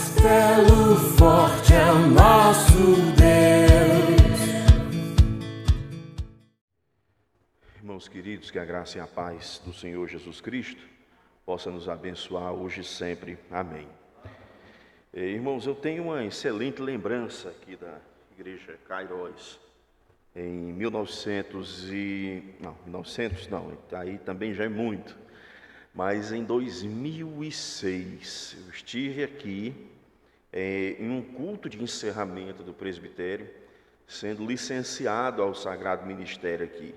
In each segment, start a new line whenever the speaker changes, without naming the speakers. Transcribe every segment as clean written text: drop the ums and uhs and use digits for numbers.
castelo forte é o nosso Deus.
Irmãos queridos, que a graça e a paz do Senhor Jesus Cristo possa nos abençoar hoje e sempre. Amém. Irmãos, eu tenho uma excelente lembrança aqui da Igreja Cairóis. Em 1900 não, aí também já é muito. Mas em 2006, eu estive aqui em um culto de encerramento do presbitério, sendo licenciado ao Sagrado Ministério aqui.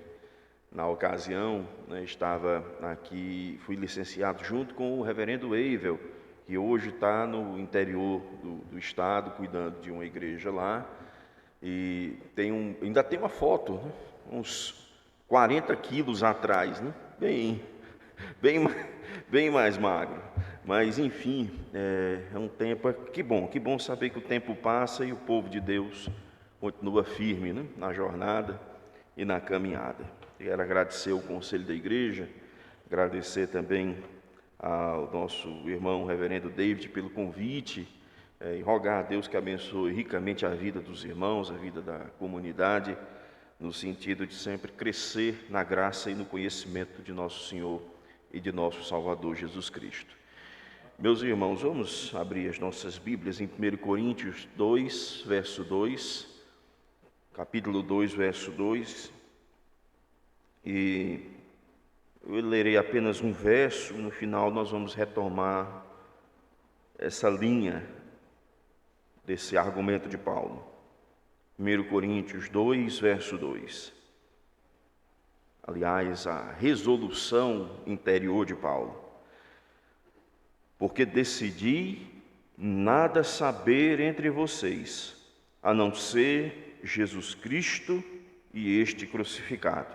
Na ocasião, estava aqui, fui licenciado junto com o reverendo Eivel, que hoje está no interior do estado, cuidando de uma igreja lá. E ainda tem uma foto, uns 40 quilos atrás, bem mais magro. Mas, enfim, é um tempo, que bom saber que o tempo passa e o povo de Deus continua firme, na jornada e na caminhada. Quero agradecer o conselho da igreja, agradecer também ao nosso irmão reverendo David pelo convite, e rogar a Deus que abençoe ricamente a vida dos irmãos, a vida da comunidade, no sentido de sempre crescer na graça e no conhecimento de nosso Senhor e de nosso Salvador Jesus Cristo. Meus irmãos, vamos abrir as nossas Bíblias em 1 Coríntios 2, verso 2, capítulo 2, verso 2, e eu lerei apenas um verso, no final nós vamos retomar essa linha desse argumento de Paulo. 1 Coríntios 2, verso 2. Aliás, a resolução interior de Paulo. Porque decidi nada saber entre vocês, a não ser Jesus Cristo e este crucificado.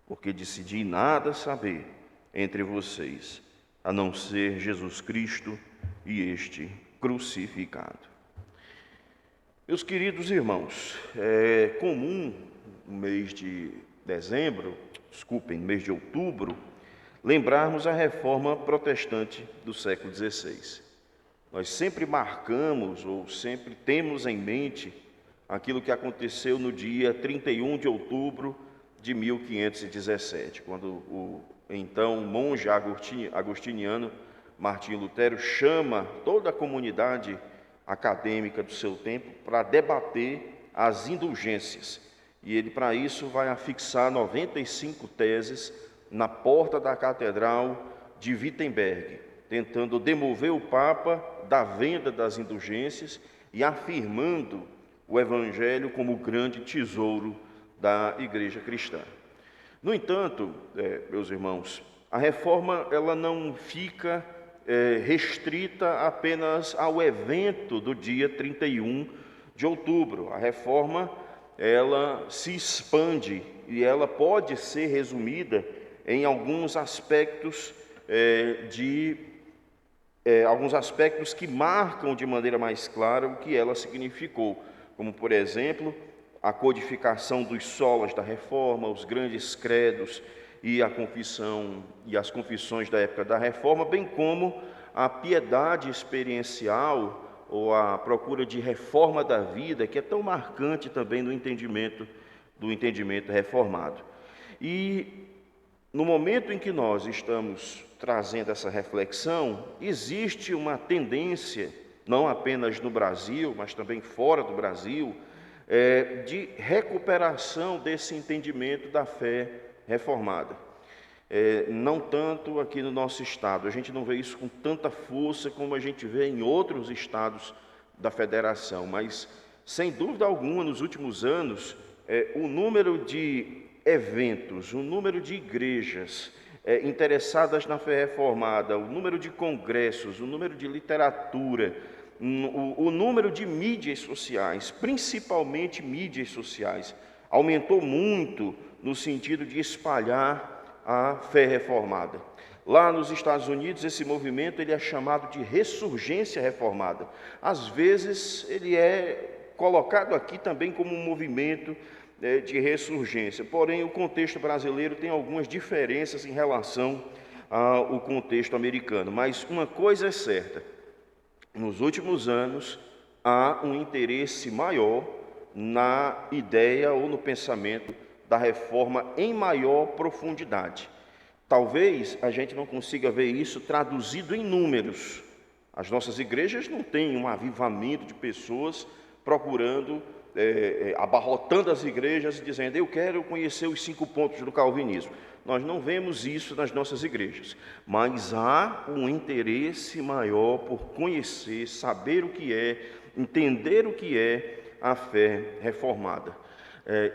Porque decidi nada saber entre vocês, a não ser Jesus Cristo e este crucificado. Meus queridos irmãos, é comum no mês de mês de outubro, lembrarmos a reforma protestante do século XVI. Nós sempre marcamos ou sempre temos em mente aquilo que aconteceu no dia 31 de outubro de 1517, quando o então monge agostiniano Martinho Lutero chama toda a comunidade acadêmica do seu tempo para debater as indulgências. E ele, para isso, vai afixar 95 teses na porta da Catedral de Wittenberg, tentando demover o Papa da venda das indulgências e afirmando o Evangelho como o grande tesouro da Igreja cristã. No entanto, meus irmãos, a reforma ela não fica restrita apenas ao evento do dia 31 de outubro. A reforma, ela se expande e ela pode ser resumida em alguns aspectos alguns aspectos que marcam de maneira mais clara o que ela significou, como, por exemplo, a codificação dos solas da reforma, os grandes credos e a confissão e as confissões da época da reforma, bem como a piedade experiencial ou a procura de reforma da vida, que é tão marcante também no entendimento reformado. E no momento em que nós estamos trazendo essa reflexão, existe uma tendência, não apenas no Brasil, mas também fora do Brasil, de recuperação desse entendimento da fé reformada. Não tanto aqui no nosso estado, a gente não vê isso com tanta força como a gente vê em outros estados da federação, mas sem dúvida alguma nos últimos anos o número de eventos, o número de igrejas interessadas na fé reformada, o número de congressos, o número de literatura, o número de mídias sociais, principalmente mídias sociais, aumentou muito no sentido de espalhar a fé reformada. Lá nos Estados Unidos, esse movimento ele é chamado de ressurgência reformada. Às vezes, ele é colocado aqui também como um movimento de ressurgência. Porém, o contexto brasileiro tem algumas diferenças em relação ao contexto americano. Mas uma coisa é certa, nos últimos anos, há um interesse maior na ideia ou no pensamento da reforma em maior profundidade. Talvez a gente não consiga ver isso traduzido em números. As nossas igrejas não têm um avivamento de pessoas procurando, abarrotando as igrejas e dizendo: eu quero conhecer os 5 pontos do calvinismo. Nós não vemos isso nas nossas igrejas, mas há um interesse maior por conhecer, saber o que é, entender o que é a fé reformada.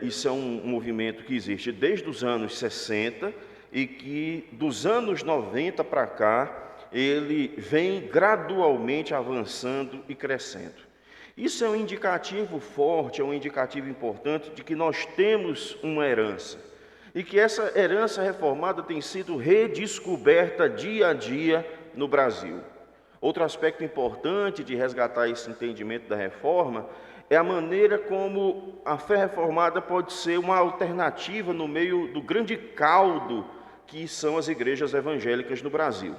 Isso é um movimento que existe desde os anos 60 e que dos anos 90 para cá ele vem gradualmente avançando e crescendo. Isso é um indicativo forte, é um indicativo importante de que nós temos uma herança e que essa herança reformada tem sido redescoberta dia a dia no Brasil. Outro aspecto importante de resgatar esse entendimento da reforma é a maneira como a fé reformada pode ser uma alternativa no meio do grande caldo que são as igrejas evangélicas no Brasil.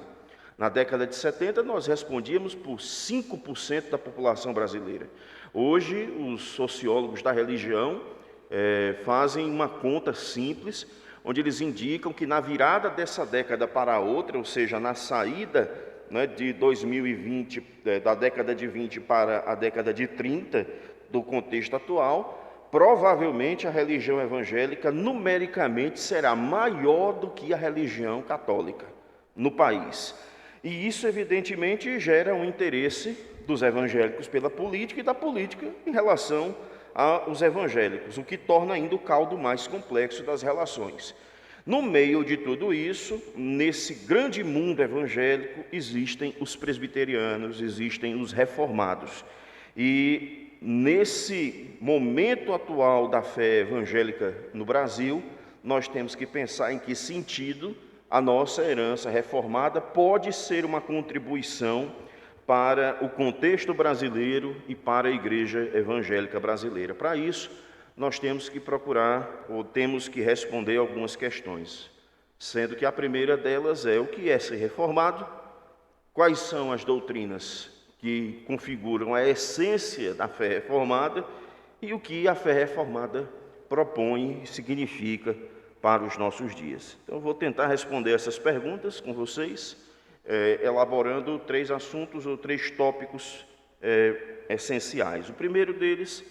Na década de 70, nós respondíamos por 5% da população brasileira. Hoje, os sociólogos da religião fazem uma conta simples, onde eles indicam que na virada dessa década para a outra, ou seja, na saída de 2020, da década de 20 para a década de 30, do contexto atual, provavelmente a religião evangélica numericamente será maior do que a religião católica no país. E isso, evidentemente, gera um interesse dos evangélicos pela política e da política em relação aos evangélicos, o que torna ainda o caldo mais complexo das relações. No meio de tudo isso, nesse grande mundo evangélico, existem os presbiterianos, existem os reformados. E nesse momento atual da fé evangélica no Brasil, nós temos que pensar em que sentido a nossa herança reformada pode ser uma contribuição para o contexto brasileiro e para a igreja evangélica brasileira. Para isso, nós temos que procurar, ou temos que responder algumas questões, sendo que a primeira delas é: o que é ser reformado? Quais são as doutrinas que configuram a essência da fé reformada e o que a fé reformada propõe e significa para os nossos dias? Então, eu vou tentar responder essas perguntas com vocês, elaborando 3 assuntos ou 3 tópicos essenciais. O primeiro deles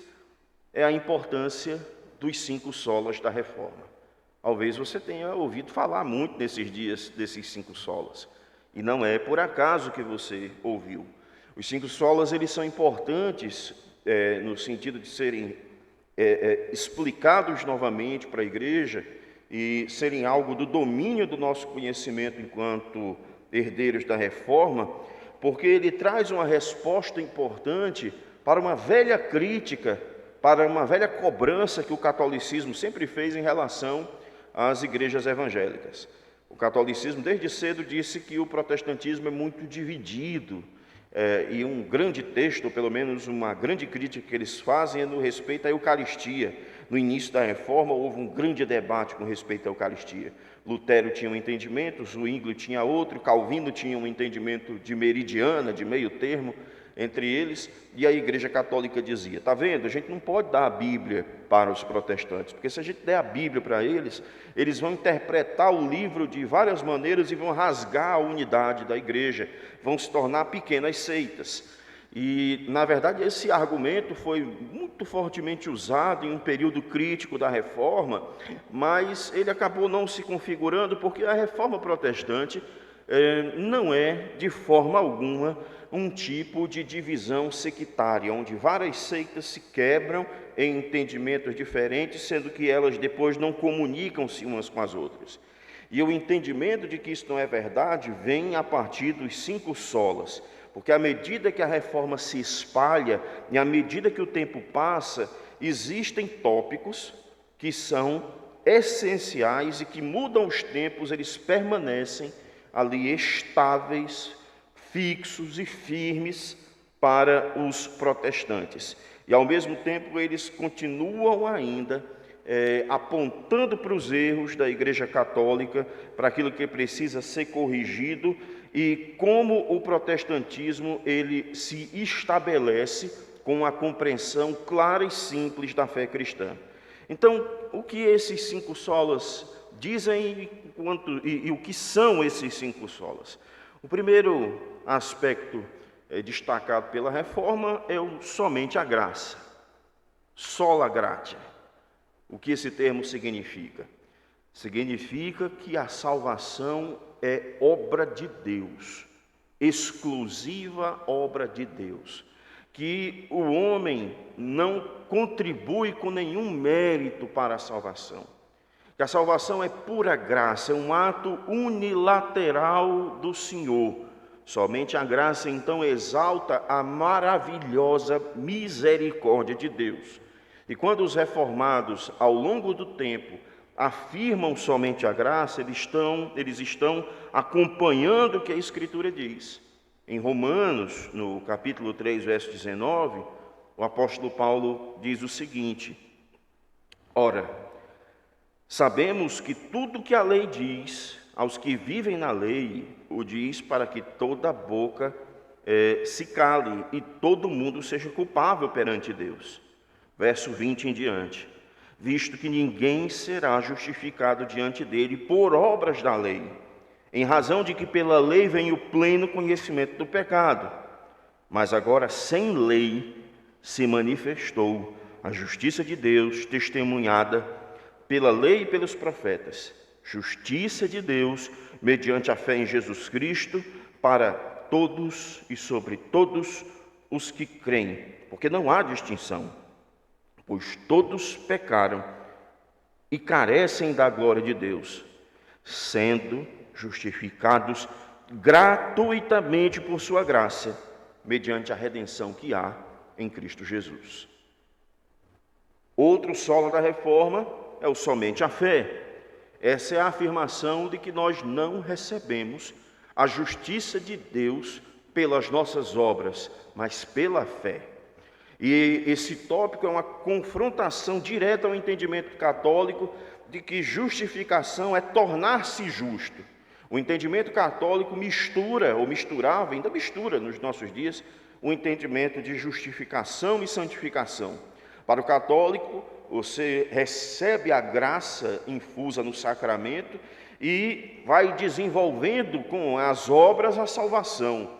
é a importância dos 5 solas da reforma. Talvez você tenha ouvido falar muito nesses dias desses 5 solas, e não é por acaso que você ouviu. Os 5 solas, eles são importantes no sentido de serem explicados novamente para a igreja e serem algo do domínio do nosso conhecimento enquanto herdeiros da reforma, porque ele traz uma resposta importante para uma velha crítica, para uma velha cobrança que o catolicismo sempre fez em relação às igrejas evangélicas. O catolicismo desde cedo disse que o protestantismo é muito dividido, e um grande texto, ou pelo menos uma grande crítica que eles fazem é no respeito à Eucaristia. No início da Reforma houve um grande debate com respeito à Eucaristia. Lutero tinha um entendimento, Zwingli tinha outro, Calvino tinha um entendimento de meridiana, de meio termo entre eles, e a Igreja Católica dizia: está vendo, a gente não pode dar a Bíblia para os protestantes, porque se a gente der a Bíblia para eles, eles vão interpretar o livro de várias maneiras e vão rasgar a unidade da igreja, vão se tornar pequenas seitas. E, na verdade, esse argumento foi muito fortemente usado em um período crítico da Reforma, mas ele acabou não se configurando, porque a Reforma protestante não é, de forma alguma, um tipo de divisão sectária, onde várias seitas se quebram em entendimentos diferentes, sendo que elas depois não comunicam-se umas com as outras. E o entendimento de que isso não é verdade vem a partir dos 5 solas, porque à medida que a reforma se espalha e à medida que o tempo passa, existem tópicos que são essenciais e que mudam os tempos, eles permanecem ali estáveis, fixos e firmes para os protestantes. E ao mesmo tempo eles continuam ainda apontando para os erros da Igreja Católica, para aquilo que precisa ser corrigido e como o protestantismo ele se estabelece com a compreensão clara e simples da fé cristã. Então, o que esses 5 solas dizem e o que são esses 5 solas? O primeiro aspecto destacado pela Reforma é somente a graça, sola gratia. O que esse termo significa? Significa que a salvação é obra de Deus, exclusiva obra de Deus, que o homem não contribui com nenhum mérito para a salvação, que a salvação é pura graça, é um ato unilateral do Senhor. Somente a graça então exalta a maravilhosa misericórdia de Deus. E quando os reformados, ao longo do tempo, afirmam somente a graça, eles estão acompanhando o que a Escritura diz. Em Romanos, no capítulo 3, verso 19, o apóstolo Paulo diz o seguinte: ora, sabemos que tudo que a lei diz aos que vivem na lei, o diz para que toda boca se cale e todo mundo seja culpável perante Deus. Verso 20 em diante. Visto que ninguém será justificado diante dele por obras da lei, em razão de que pela lei vem o pleno conhecimento do pecado. Mas agora, sem lei, se manifestou a justiça de Deus, testemunhada pela lei e pelos profetas. Justiça de Deus, mediante a fé em Jesus Cristo, para todos e sobre todos os que creem, porque não há distinção, pois todos pecaram e carecem da glória de Deus, sendo justificados gratuitamente por sua graça, mediante a redenção que há em Cristo Jesus. Outro solo da Reforma é o somente a fé. Essa é a afirmação de que nós não recebemos a justiça de Deus pelas nossas obras, mas pela fé. E esse tópico é uma confrontação direta ao entendimento católico de que justificação é tornar-se justo. O entendimento católico misturava, ainda mistura nos nossos dias, o entendimento de justificação e santificação. Para o católico, você recebe a graça infusa no sacramento e vai desenvolvendo com as obras a salvação,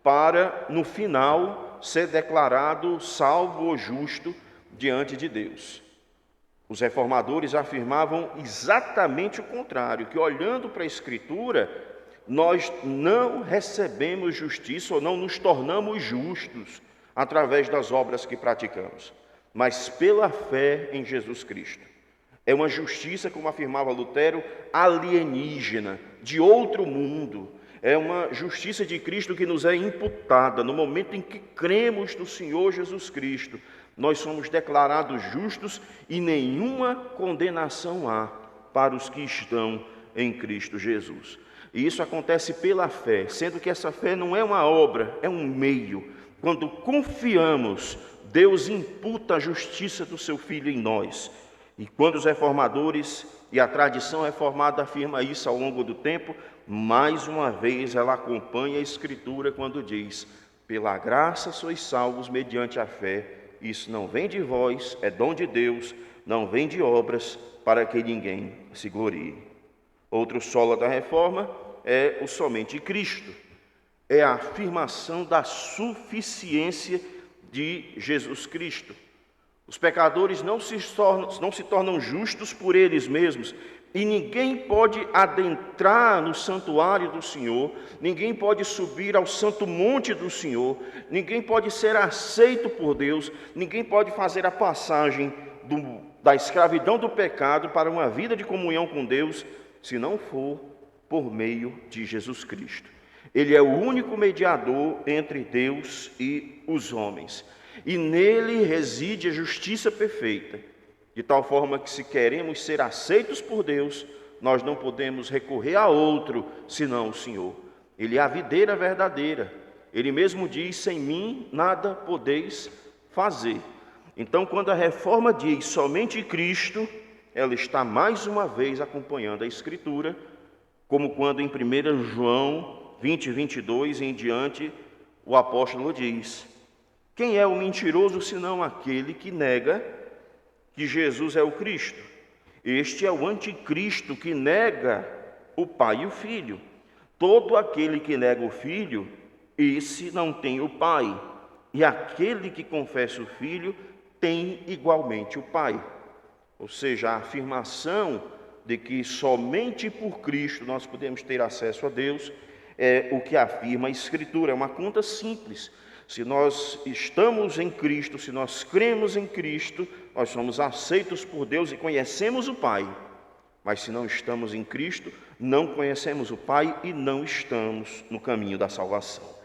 para, no final, ser declarado salvo ou justo diante de Deus. Os reformadores afirmavam exatamente o contrário, que olhando para a Escritura, nós não recebemos justiça ou não nos tornamos justos através das obras que praticamos, mas pela fé em Jesus Cristo. É uma justiça, como afirmava Lutero, alienígena, de outro mundo. É uma justiça de Cristo que nos é imputada no momento em que cremos no Senhor Jesus Cristo. Nós somos declarados justos e nenhuma condenação há para os que estão em Cristo Jesus. E isso acontece pela fé, sendo que essa fé não é uma obra, é um meio. Quando confiamos, Deus imputa a justiça do seu Filho em nós. E quando os reformadores e a tradição reformada afirma isso ao longo do tempo, mais uma vez ela acompanha a Escritura quando diz: pela graça sois salvos mediante a fé. Isso não vem de vós, é dom de Deus, não vem de obras, para que ninguém se glorie. Outro solo da reforma é o somente Cristo. É a afirmação da suficiência de Jesus Cristo. Os pecadores não se tornam justos por eles mesmos, e ninguém pode adentrar no santuário do Senhor, ninguém pode subir ao santo monte do Senhor, ninguém pode ser aceito por Deus, ninguém pode fazer a passagem da escravidão do pecado para uma vida de comunhão com Deus, se não for por meio de Jesus Cristo. Ele é o único mediador entre Deus e os homens, e nele reside a justiça perfeita, de tal forma que, se queremos ser aceitos por Deus, nós não podemos recorrer a outro senão o Senhor. Ele é a videira verdadeira. Ele mesmo diz: sem mim nada podeis fazer. Então, quando a reforma diz somente Cristo, ela está mais uma vez acompanhando a Escritura, como quando em 1 João 20, 22 em diante, o apóstolo diz: quem é o mentiroso senão aquele que nega que Jesus é o Cristo? Este é o anticristo que nega o Pai e o Filho. Todo aquele que nega o Filho, esse não tem o Pai. E aquele que confessa o Filho tem igualmente o Pai. Ou seja, a afirmação de que somente por Cristo nós podemos ter acesso a Deus é o que afirma a Escritura. É uma conta simples. Se nós estamos em Cristo, se nós cremos em Cristo, nós somos aceitos por Deus e conhecemos o Pai. Mas se não estamos em Cristo, não conhecemos o Pai e não estamos no caminho da salvação.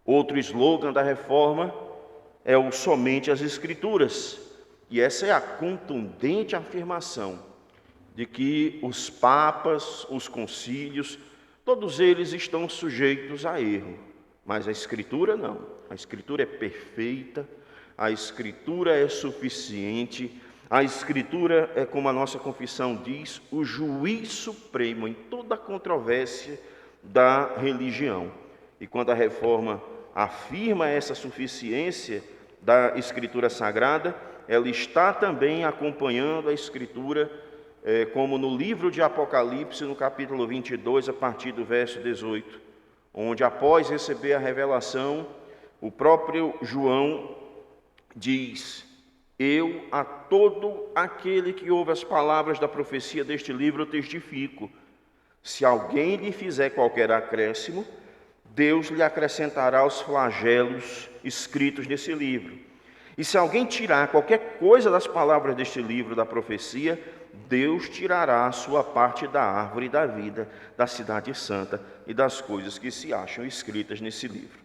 Outro slogan da Reforma é o somente as Escrituras. E essa é a contundente afirmação de que os papas, os concílios, todos eles estão sujeitos a erro. Mas a Escritura não. A Escritura é perfeita, a Escritura é suficiente, a Escritura é, como a nossa confissão diz, o juiz supremo em toda a controvérsia da religião. E quando a Reforma afirma essa suficiência da Escritura Sagrada, ela está também acompanhando a Escritura, como no livro de Apocalipse, no capítulo 22, a partir do verso 18, onde após receber a revelação, o próprio João diz: eu a todo aquele que ouve as palavras da profecia deste livro testifico, se alguém lhe fizer qualquer acréscimo, Deus lhe acrescentará os flagelos escritos nesse livro. E se alguém tirar qualquer coisa das palavras deste livro da profecia, Deus tirará a sua parte da árvore da vida, da cidade santa e das coisas que se acham escritas nesse livro.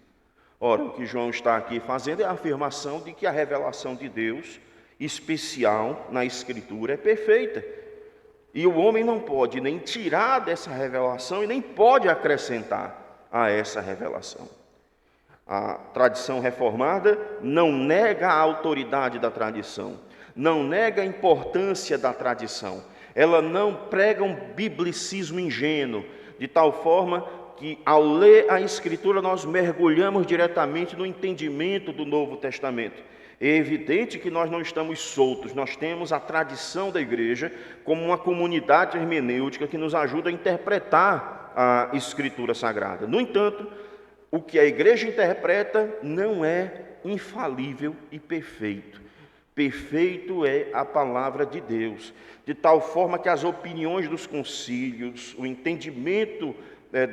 Ora, o que João está aqui fazendo é a afirmação de que a revelação de Deus, especial na Escritura, é perfeita. E o homem não pode nem tirar dessa revelação e nem pode acrescentar a essa revelação. A tradição reformada não nega a autoridade da tradição, não nega a importância da tradição. Ela não prega um biblicismo ingênuo, de tal forma que ao ler a Escritura nós mergulhamos diretamente no entendimento do Novo Testamento. É evidente que nós não estamos soltos, nós temos a tradição da igreja como uma comunidade hermenêutica que nos ajuda a interpretar a Escritura Sagrada. No entanto, o que a igreja interpreta não é infalível e perfeito. Perfeito é a palavra de Deus, de tal forma que as opiniões dos concílios, o entendimento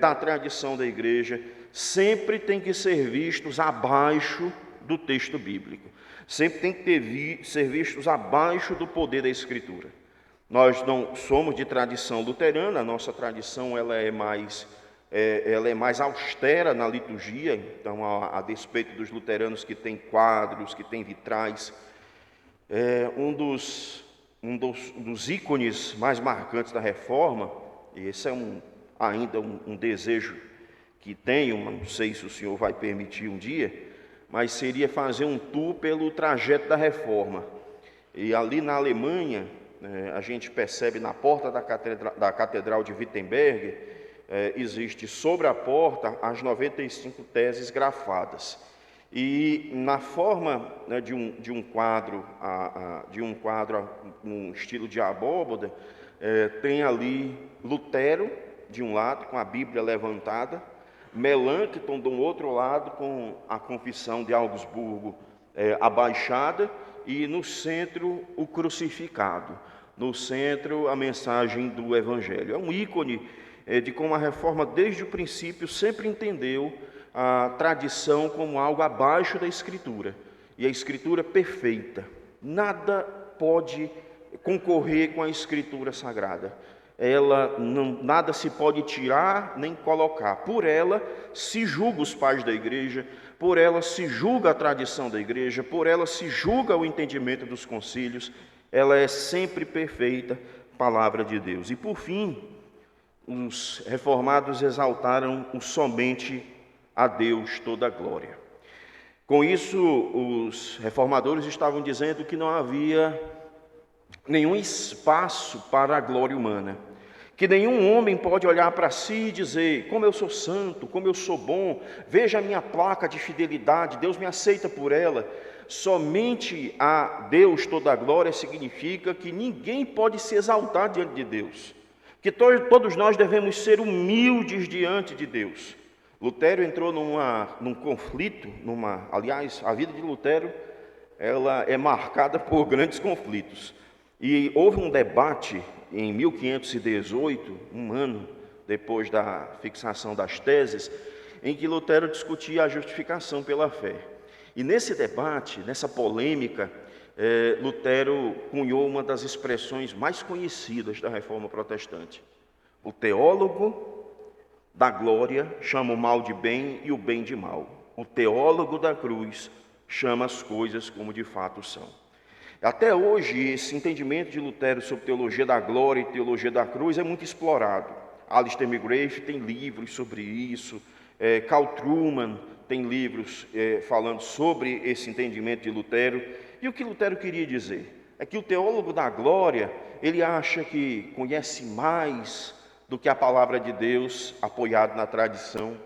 da tradição da igreja, sempre tem que ser vistos abaixo do texto bíblico. Sempre tem que ser vistos abaixo do poder da Escritura. Nós não somos de tradição luterana, a nossa tradição ela é mais austera na liturgia, então a despeito dos luteranos que têm quadros, que têm vitrais. Um dos ícones mais marcantes da Reforma, e esse é ainda um desejo que tenho, não sei se o senhor vai permitir um dia, mas seria fazer um tour pelo trajeto da Reforma. E ali na Alemanha, a gente percebe na porta da Catedral de Wittenberg, existe sobre a porta as 95 teses grafadas. E na forma de um quadro, um estilo de abóbada, tem ali Lutero de um lado, com a Bíblia levantada, Melanchthon do outro lado, com a Confissão de Augsburgo abaixada, e no centro o crucificado, no centro a mensagem do Evangelho. É um ícone de como a Reforma desde o princípio sempre entendeu a tradição como algo abaixo da Escritura, e a Escritura perfeita. Nada pode concorrer com a Escritura Sagrada. Nada se pode tirar nem colocar. Por ela se julga os pais da igreja, por ela se julga a tradição da igreja, por ela se julga o entendimento dos concílios. Ela é sempre perfeita, palavra de Deus. E por fim, os reformados exaltaram o somente a Deus toda a glória. Com isso, os reformadores estavam dizendo que não havia nenhum espaço para a glória humana, que nenhum homem pode olhar para si e dizer: como eu sou santo, como eu sou bom, veja a minha placa de fidelidade, Deus me aceita por ela. Somente a Deus toda a glória significa que ninguém pode se exaltar diante de Deus, que todos nós devemos ser humildes diante de Deus. Lutero entrou num conflito, aliás, a vida de Lutero ela é marcada por grandes conflitos. E houve um debate em 1518, um ano depois da fixação das teses, em que Lutero discutia a justificação pela fé. E nesse debate, nessa polêmica, Lutero cunhou uma das expressões mais conhecidas da Reforma Protestante. O teólogo da glória chama o mal de bem e o bem de mal. O teólogo da cruz chama as coisas como de fato são. Até hoje, esse entendimento de Lutero sobre teologia da glória e teologia da cruz é muito explorado. Alistair McGrath tem livros sobre isso, Carl Trueman tem livros falando sobre esse entendimento de Lutero. E o que Lutero queria dizer é que o teólogo da glória, ele acha que conhece mais do que a palavra de Deus, apoiado na tradição.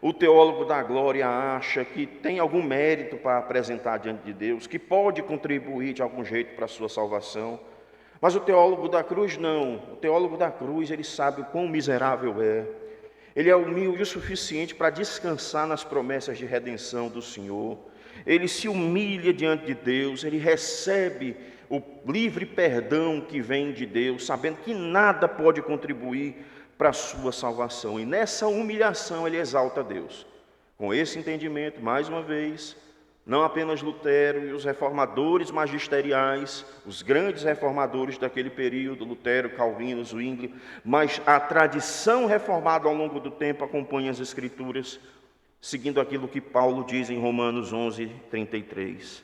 O teólogo da glória acha que tem algum mérito para apresentar diante de Deus, que pode contribuir de algum jeito para a sua salvação. Mas o teólogo da cruz não. O teólogo da cruz, ele sabe o quão miserável é. Ele é humilde o suficiente para descansar nas promessas de redenção do Senhor. Ele se humilha diante de Deus, ele recebe o livre perdão que vem de Deus, sabendo que nada pode contribuir para a sua salvação. E nessa humilhação ele exalta Deus. Com esse entendimento, mais uma vez, não apenas Lutero e os reformadores magisteriais, os grandes reformadores daquele período, Lutero, Calvino, Zwingli, mas a tradição reformada ao longo do tempo acompanha as Escrituras, seguindo aquilo que Paulo diz em Romanos 11:33.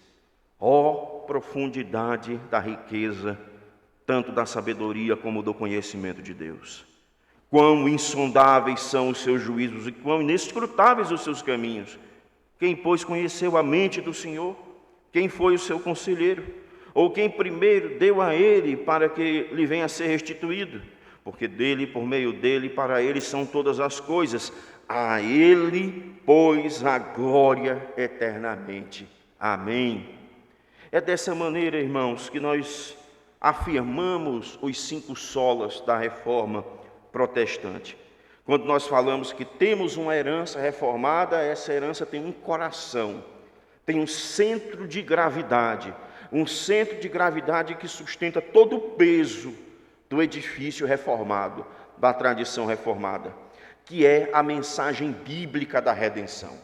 Ó profundidade da riqueza, tanto da sabedoria como do conhecimento de Deus! Quão insondáveis são os seus juízos e quão inescrutáveis os seus caminhos! Quem, pois, conheceu a mente do Senhor? Quem foi o seu conselheiro? Ou quem primeiro deu a ele para que lhe venha a ser restituído? Porque dele, por meio dele, para ele são todas as coisas. A ele, pois, a glória eternamente. Amém. É dessa maneira, irmãos, que nós afirmamos os 5 solas da Reforma Protestante. Quando nós falamos que temos uma herança reformada, essa herança tem um coração, tem um centro de gravidade que sustenta todo o peso do edifício reformado, da tradição reformada, que é a mensagem bíblica da redenção.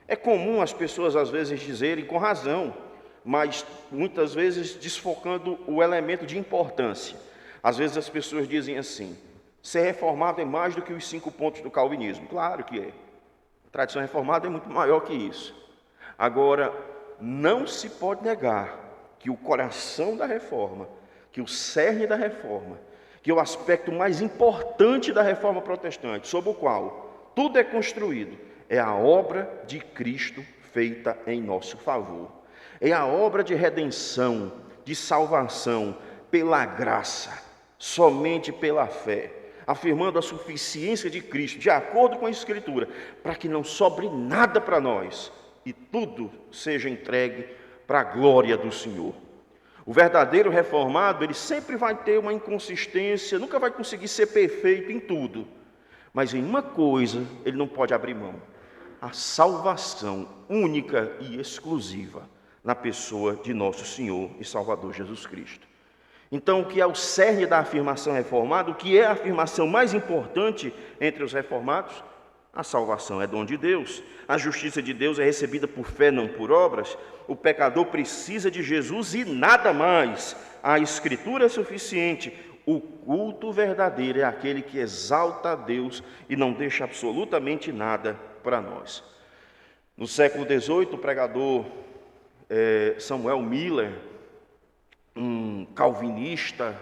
É comum as pessoas às vezes dizerem, com razão, mas muitas vezes desfocando o elemento de importância. Às vezes as pessoas dizem assim: ser reformado é mais do que os 5 pontos do calvinismo. Claro que é. A tradição reformada é muito maior que isso. Agora, não se pode negar que o coração da reforma, que o cerne da reforma, que o aspecto mais importante da reforma protestante, sobre o qual tudo é construído, é a obra de Cristo feita em nosso favor. É a obra de redenção, de salvação, pela graça, somente pela fé, afirmando a suficiência de Cristo, de acordo com a Escritura, para que não sobre nada para nós e tudo seja entregue para a glória do Senhor. O verdadeiro reformado, ele sempre vai ter uma inconsistência, nunca vai conseguir ser perfeito em tudo, mas em uma coisa ele não pode abrir mão: a salvação única e exclusiva na pessoa de nosso Senhor e Salvador Jesus Cristo. Então, o que é o cerne da afirmação reformada, o que é a afirmação mais importante entre os reformados? A salvação é dom de Deus, a justiça de Deus é recebida por fé, não por obras. O pecador precisa de Jesus e nada mais. A Escritura é suficiente. O culto verdadeiro é aquele que exalta a Deus e não deixa absolutamente nada para nós. No século XVIII, o pregador Samuel Miller, um calvinista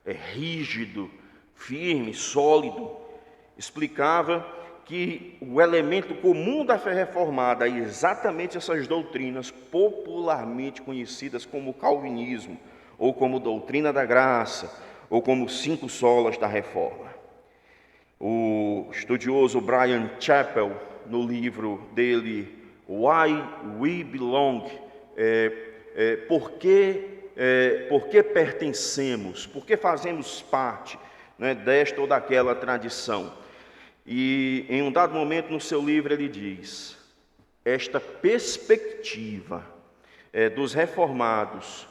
rígido, firme, sólido, explicava que o elemento comum da fé reformada é exatamente essas doutrinas popularmente conhecidas como calvinismo, ou como doutrina da graça, ou como 5 solas da reforma. O estudioso Bryan Chapell, no livro dele, Why We Belong, por que pertencemos, por que fazemos parte, né, desta ou daquela tradição. E em um dado momento no seu livro ele diz: esta perspectiva dos reformados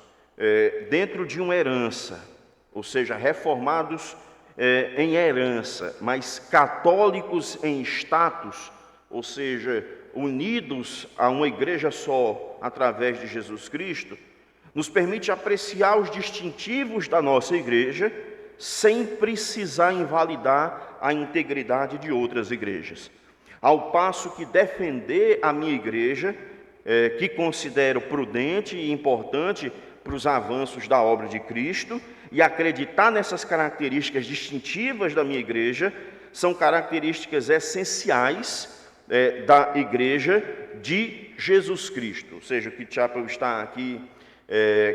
dentro de uma herança, ou seja, reformados em herança, mas católicos em status, ou seja, unidos a uma igreja só através de Jesus Cristo, nos permite apreciar os distintivos da nossa igreja sem precisar invalidar a integridade de outras igrejas. Ao passo que defender a minha igreja, que considero prudente e importante para os avanços da obra de Cristo, e acreditar nessas características distintivas da minha igreja, são características essenciais da igreja de Jesus Cristo. Ou seja, o que Chapell está aqui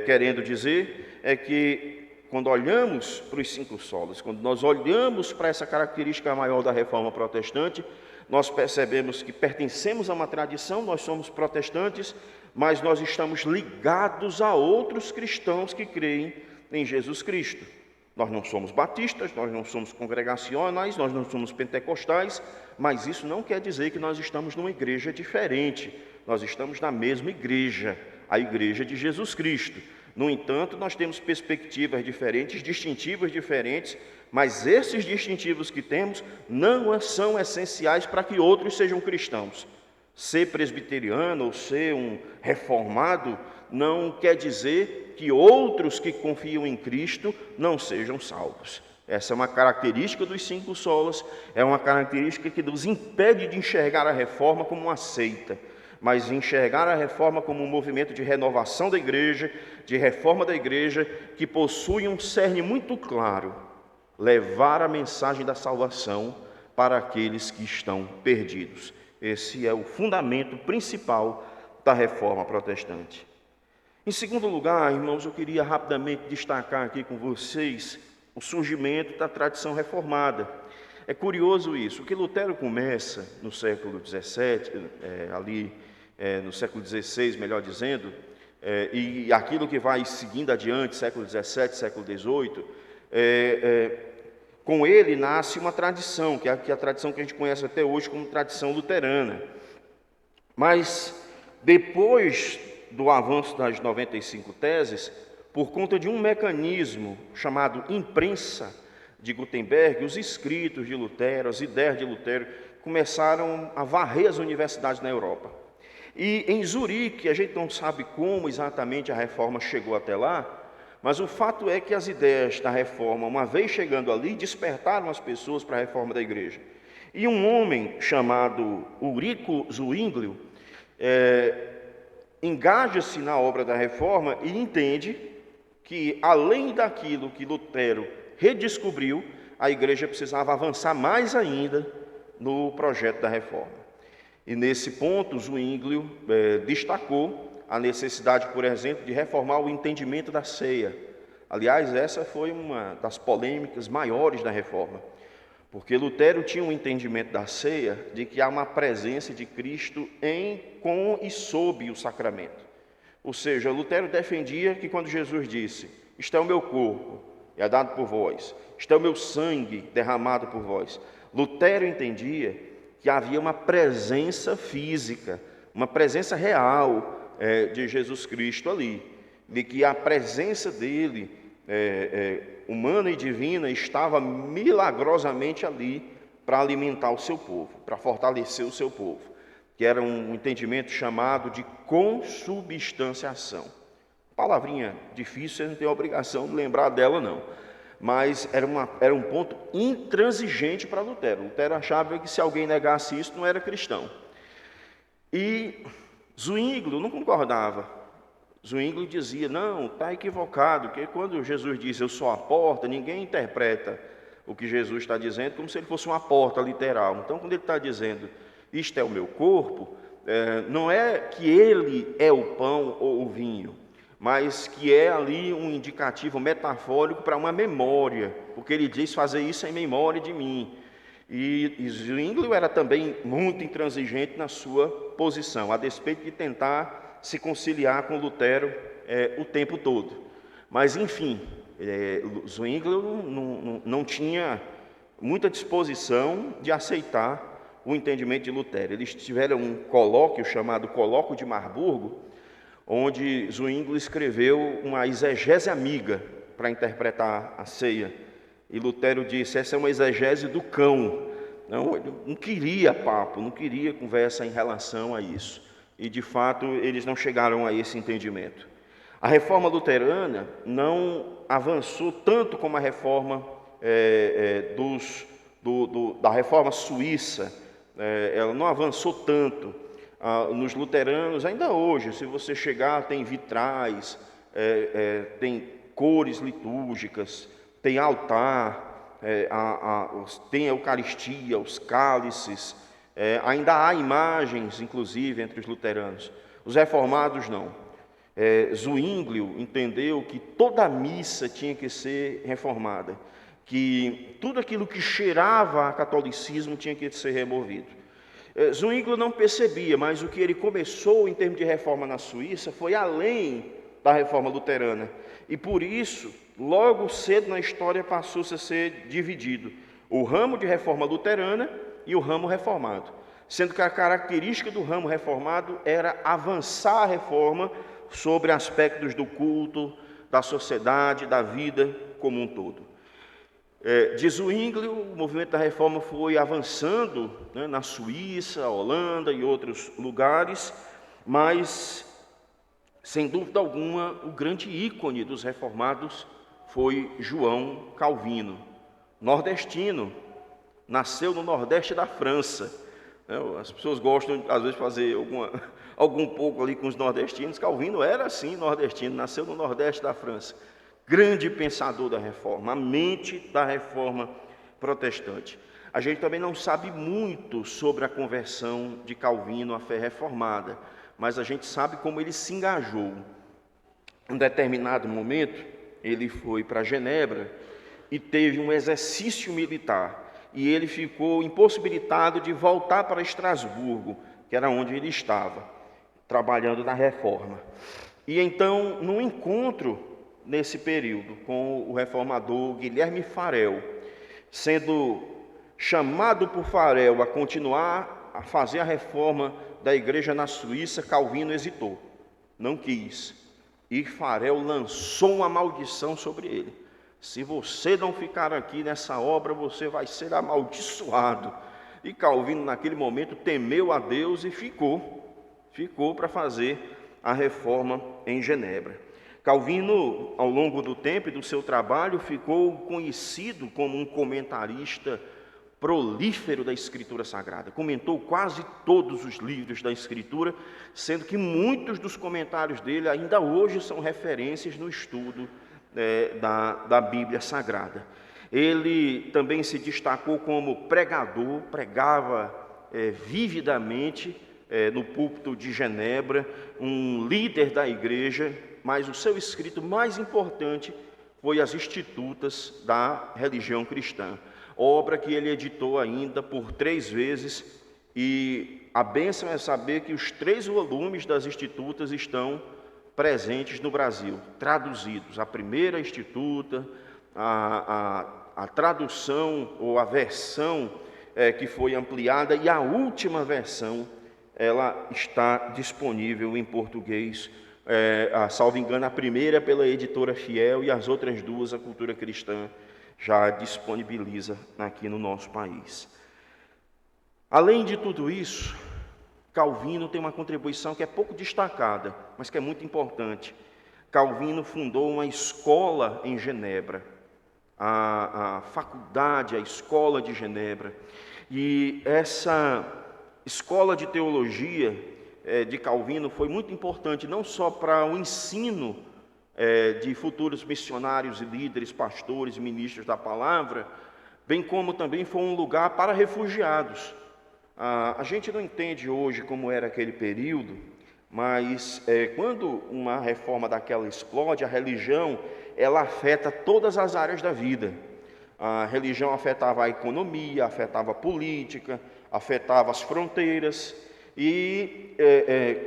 querendo dizer é que quando olhamos para os 5 solas, quando nós olhamos para essa característica maior da reforma protestante, nós percebemos que pertencemos a uma tradição, nós somos protestantes, mas nós estamos ligados a outros cristãos que creem em Jesus Cristo. Nós não somos batistas, nós não somos congregacionais, nós não somos pentecostais, mas isso não quer dizer que nós estamos numa igreja diferente. Nós estamos na mesma igreja, a igreja de Jesus Cristo. No entanto, nós temos perspectivas diferentes, distintivos diferentes, mas esses distintivos que temos não são essenciais para que outros sejam cristãos. Ser presbiteriano ou ser um reformado não quer dizer que outros que confiam em Cristo não sejam salvos. Essa é uma característica dos 5 solas, é uma característica que nos impede de enxergar a reforma como uma seita, mas enxergar a reforma como um movimento de renovação da igreja, de reforma da igreja, que possui um cerne muito claro: levar a mensagem da salvação para aqueles que estão perdidos. Esse é o fundamento principal da reforma protestante. Em segundo lugar, irmãos, eu queria rapidamente destacar aqui com vocês o surgimento da tradição reformada. É curioso isso, que Lutero começa no século XVII, no século XVI, melhor dizendo, e aquilo que vai seguindo adiante, século XVII, século XVIII, com ele nasce uma tradição, que é a tradição que a gente conhece até hoje como tradição luterana. Mas depois do avanço das 95 teses, por conta de um mecanismo chamado imprensa de Gutenberg, os escritos de Lutero, as ideias de Lutero começaram a varrer as universidades na Europa. E em Zurique, a gente não sabe como exatamente a reforma chegou até lá, mas o fato é que as ideias da reforma, uma vez chegando ali, despertaram as pessoas para a reforma da igreja. E um homem chamado Ulrico Zwinglio engaja-se na obra da reforma e entende que, além daquilo que Lutero redescobriu, a igreja precisava avançar mais ainda no projeto da reforma. E nesse ponto, Zwinglio destacou a necessidade, por exemplo, de reformar o entendimento da ceia. Aliás, essa foi uma das polêmicas maiores da reforma, porque Lutero tinha um entendimento da ceia de que há uma presença de Cristo em, com e sob o sacramento. Ou seja, Lutero defendia que quando Jesus disse: "Isto é o meu corpo, é dado por vós, isto é o meu sangue derramado por vós", Lutero entendia que havia uma presença física, uma presença real de Jesus Cristo ali, de que a presença dele, humana e divina, estava milagrosamente ali para alimentar o seu povo, para fortalecer o seu povo, que era um entendimento chamado de consubstanciação. Palavrinha difícil, você não tem a obrigação de lembrar dela, não. Mas era um ponto intransigente para Lutero. Lutero achava que se alguém negasse isso, não era cristão. E Zwinglio não concordava. Zwinglio dizia: não, está equivocado, porque quando Jesus diz "eu sou a porta", ninguém interpreta o que Jesus está dizendo como se ele fosse uma porta literal. Então, quando ele está dizendo "isto é o meu corpo", não é que ele é o pão ou o vinho, mas que é ali um indicativo metafórico para uma memória, porque ele diz: fazer isso em memória de mim. E Zwinglio era também muito intransigente na sua posição, a despeito de tentar se conciliar com Lutero o tempo todo. Mas, enfim, Zwinglio não tinha muita disposição de aceitar o entendimento de Lutero. Eles tiveram um colóquio chamado Colóquio de Marburgo, onde Zwinglio escreveu uma exegese amiga para interpretar a ceia. E Lutero disse: essa é uma exegese do cão. Não, ele não queria papo, não queria conversa em relação a isso. E, de fato, eles não chegaram a esse entendimento. A reforma luterana não avançou tanto como a reforma da reforma suíça. Ela não avançou tanto. Nos luteranos, ainda hoje, se você chegar, tem vitrais, tem cores litúrgicas, tem altar, tem a Eucaristia, os cálices, ainda há imagens, inclusive, entre os luteranos. Os reformados não. Zwinglio entendeu que toda a missa tinha que ser reformada, que tudo aquilo que cheirava a catolicismo tinha que ser removido. Zwinglio não percebia, mas o que ele começou em termos de reforma na Suíça foi além da reforma luterana. E por isso, logo cedo na história, passou-se a ser dividido o ramo de reforma luterana e o ramo reformado, sendo que a característica do ramo reformado era avançar a reforma sobre aspectos do culto, da sociedade, da vida como um todo. De Zwinglio, o movimento da reforma foi avançando, né, na Suíça, Holanda e outros lugares, mas, sem dúvida alguma, o grande ícone dos reformados foi João Calvino, nordestino, nasceu no nordeste da França. As pessoas gostam, às vezes, de fazer algum pouco ali com os nordestinos. Calvino era, assim, nordestino, nasceu no nordeste da França. Grande pensador da reforma, a mente da reforma protestante. A gente também não sabe muito sobre a conversão de Calvino à fé reformada, mas a gente sabe como ele se engajou. Em um determinado momento, ele foi para Genebra e teve um exercício militar, e ele ficou impossibilitado de voltar para Estrasburgo, que era onde ele estava, trabalhando na reforma. E então, num encontro nesse período com o reformador Guilherme Farel, sendo chamado por Farel a continuar a fazer a reforma da igreja na Suíça, Calvino hesitou, não quis. E Farel lançou uma maldição sobre ele: se você não ficar aqui nessa obra, você vai ser amaldiçoado. E Calvino, naquele momento, temeu a Deus e ficou para fazer a reforma em Genebra. Calvino, ao longo do tempo e do seu trabalho, ficou conhecido como um comentarista prolífero da Escritura Sagrada. Comentou quase todos os livros da Escritura, sendo que muitos dos comentários dele ainda hoje são referências no estudo da Bíblia Sagrada. Ele também se destacou como pregador, pregava vividamente no púlpito de Genebra, um líder da igreja, mas o seu escrito mais importante foi as Institutas da Religião Cristã, obra que ele editou ainda por 3 vezes, e a bênção é saber que os 3 volumes das Institutas estão presentes no Brasil, traduzidos. A primeira Instituta, a tradução ou a versão que foi ampliada, e a última versão, ela está disponível em português. Salvo engano, a primeira pela editora Fiel e as outras 2 a Cultura Cristã já disponibiliza aqui no nosso país. Além de tudo isso, Calvino tem uma contribuição que é pouco destacada, mas que é muito importante. Calvino fundou uma escola em Genebra, a faculdade, a escola de Genebra, e essa escola de teologia de Calvino foi muito importante, não só para o ensino de futuros missionários e líderes, pastores e ministros da palavra, bem como também foi um lugar para refugiados. A gente não entende hoje como era aquele período, mas quando uma reforma daquela explode, a religião, ela afeta todas as áreas da vida. A religião afetava a economia, afetava a política, afetava as fronteiras. E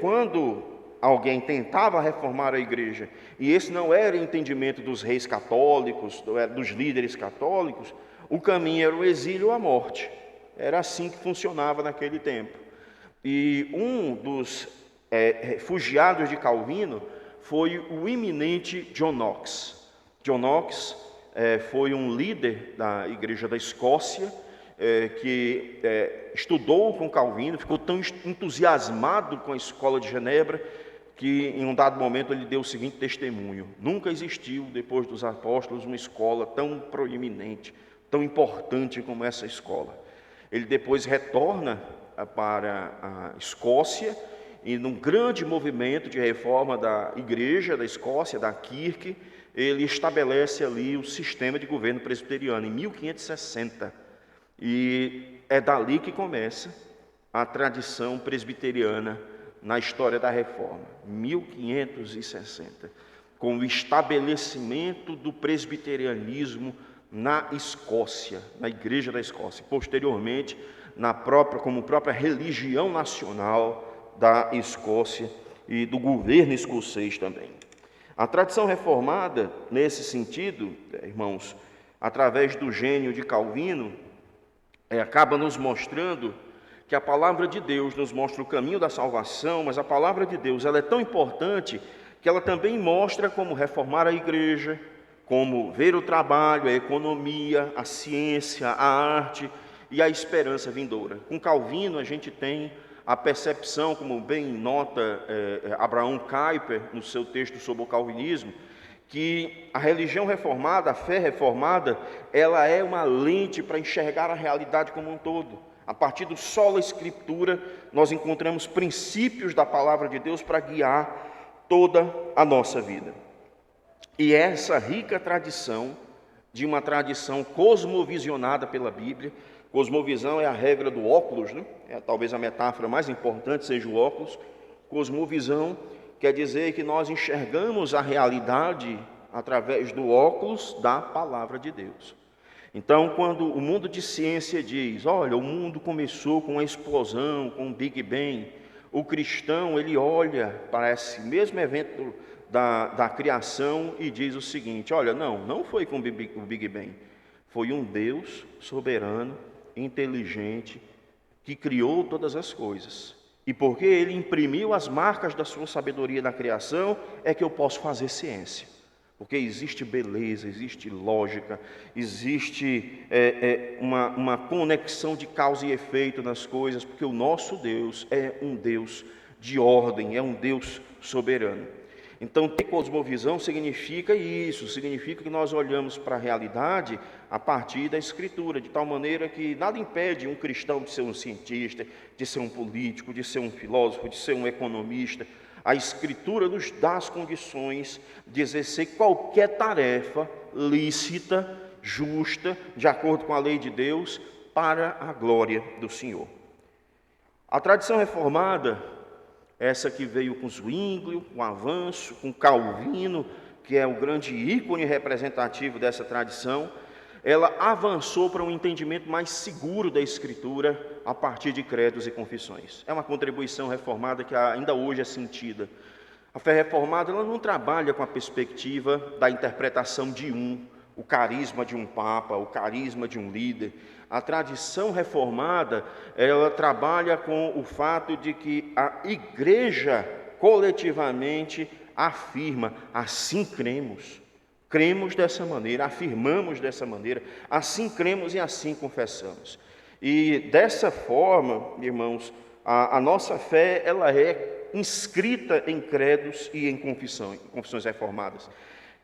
quando alguém tentava reformar a igreja, e esse não era o entendimento dos reis católicos, dos líderes católicos, o caminho era o exílio ou a morte. Era assim que funcionava naquele tempo. E um dos refugiados de Calvino foi o eminente John Knox. John Knox foi um líder da igreja da Escócia, que estudou com Calvino, ficou tão entusiasmado com a escola de Genebra, que em um dado momento ele deu o seguinte testemunho: nunca existiu, depois dos apóstolos, uma escola tão proeminente, tão importante como essa escola. Ele depois retorna para a Escócia, e num grande movimento de reforma da igreja da Escócia, da Kirk, ele estabelece ali o sistema de governo presbiteriano em 1560. E é dali que começa a tradição presbiteriana na história da reforma, 1560, com o estabelecimento do presbiterianismo na Escócia, na igreja da Escócia, posteriormente como própria religião nacional da Escócia e do governo escocês também. A tradição reformada, nesse sentido, irmãos, através do gênio de Calvino, acaba nos mostrando que a palavra de Deus nos mostra o caminho da salvação, mas a palavra de Deus ela é tão importante que ela também mostra como reformar a igreja, como ver o trabalho, a economia, a ciência, a arte e a esperança vindoura. Com Calvino a gente tem a percepção, como bem nota Abraham Kuyper no seu texto sobre o calvinismo, que a religião reformada, a fé reformada, ela é uma lente para enxergar a realidade como um todo. A partir do sola escritura, nós encontramos princípios da palavra de Deus para guiar toda a nossa vida. E essa rica tradição, de uma tradição cosmovisionada pela Bíblia, cosmovisão é a regra do óculos, né? Talvez a metáfora mais importante seja o óculos. Cosmovisão quer dizer que nós enxergamos a realidade através do óculos da palavra de Deus. Então, quando o mundo de ciência diz, olha, o mundo começou com uma explosão, com um Big Bang, o cristão, ele olha para esse mesmo evento da criação e diz o seguinte, olha, não foi com o Big Bang, foi um Deus soberano, inteligente, que criou todas as coisas. E porque ele imprimiu as marcas da sua sabedoria na criação, é que eu posso fazer ciência. Porque existe beleza, existe lógica, existe uma conexão de causa e efeito nas coisas, porque o nosso Deus é um Deus de ordem, é um Deus soberano. Então, ter cosmovisão significa isso, significa que nós olhamos para a realidade a partir da Escritura, de tal maneira que nada impede um cristão de ser um cientista, de ser um político, de ser um filósofo, de ser um economista. A Escritura nos dá as condições de exercer qualquer tarefa lícita, justa, de acordo com a lei de Deus, para a glória do Senhor. A tradição reformada, essa que veio com Zwinglio, com Avanço, com Calvino, que é o grande ícone representativo dessa tradição, ela avançou para um entendimento mais seguro da Escritura a partir de credos e confissões. É uma contribuição reformada que ainda hoje é sentida. A fé reformada ela não trabalha com a perspectiva da interpretação de o carisma de um papa, o carisma de um líder. A tradição reformada, ela trabalha com o fato de que a igreja coletivamente afirma, assim cremos. Cremos dessa maneira, afirmamos dessa maneira, assim cremos e assim confessamos. E dessa forma, irmãos, a nossa fé, ela é inscrita em credos e em confissões reformadas.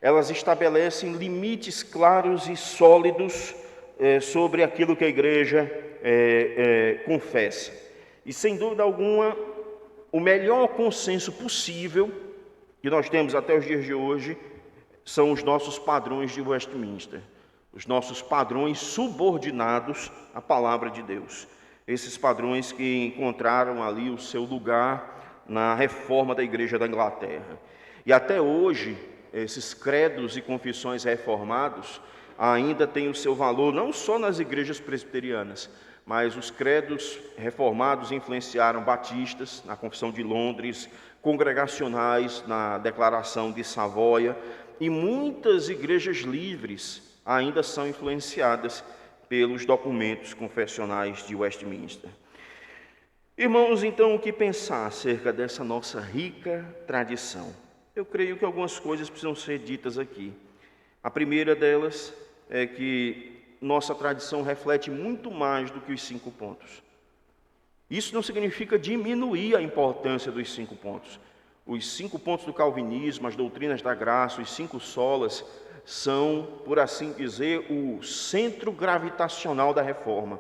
Elas estabelecem limites claros e sólidos sobre aquilo que a igreja confessa. E, sem dúvida alguma, o melhor consenso possível que nós temos até os dias de hoje são os nossos padrões de Westminster, os nossos padrões subordinados à palavra de Deus. Esses padrões que encontraram ali o seu lugar na reforma da Igreja da Inglaterra. E até hoje, esses credos e confissões reformados, ainda tem o seu valor, não só nas igrejas presbiterianas, mas os credos reformados influenciaram batistas na Confissão de Londres, congregacionais na Declaração de Savoia, e muitas igrejas livres ainda são influenciadas pelos documentos confessionais de Westminster. Irmãos, então, o que pensar acerca dessa nossa rica tradição? Eu creio que algumas coisas precisam ser ditas aqui. A primeira delas é que nossa tradição reflete muito mais do que os 5 pontos. Isso não significa diminuir a importância dos 5 pontos. Os 5 pontos do calvinismo, as doutrinas da graça, os 5 solas, são, por assim dizer, o centro gravitacional da reforma.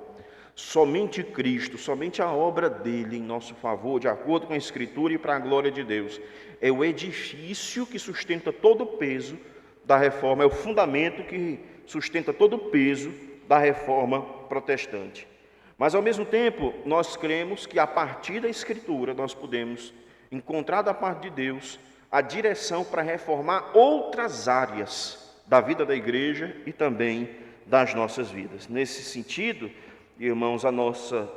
Somente Cristo, somente a obra dele em nosso favor, de acordo com a Escritura e para a glória de Deus, é o edifício que sustenta todo o peso da reforma, é o fundamento que sustenta todo o peso da reforma protestante. Mas, ao mesmo tempo, nós cremos que a partir da Escritura nós podemos encontrar da parte de Deus a direção para reformar outras áreas da vida da igreja e também das nossas vidas. Nesse sentido, irmãos, a nossa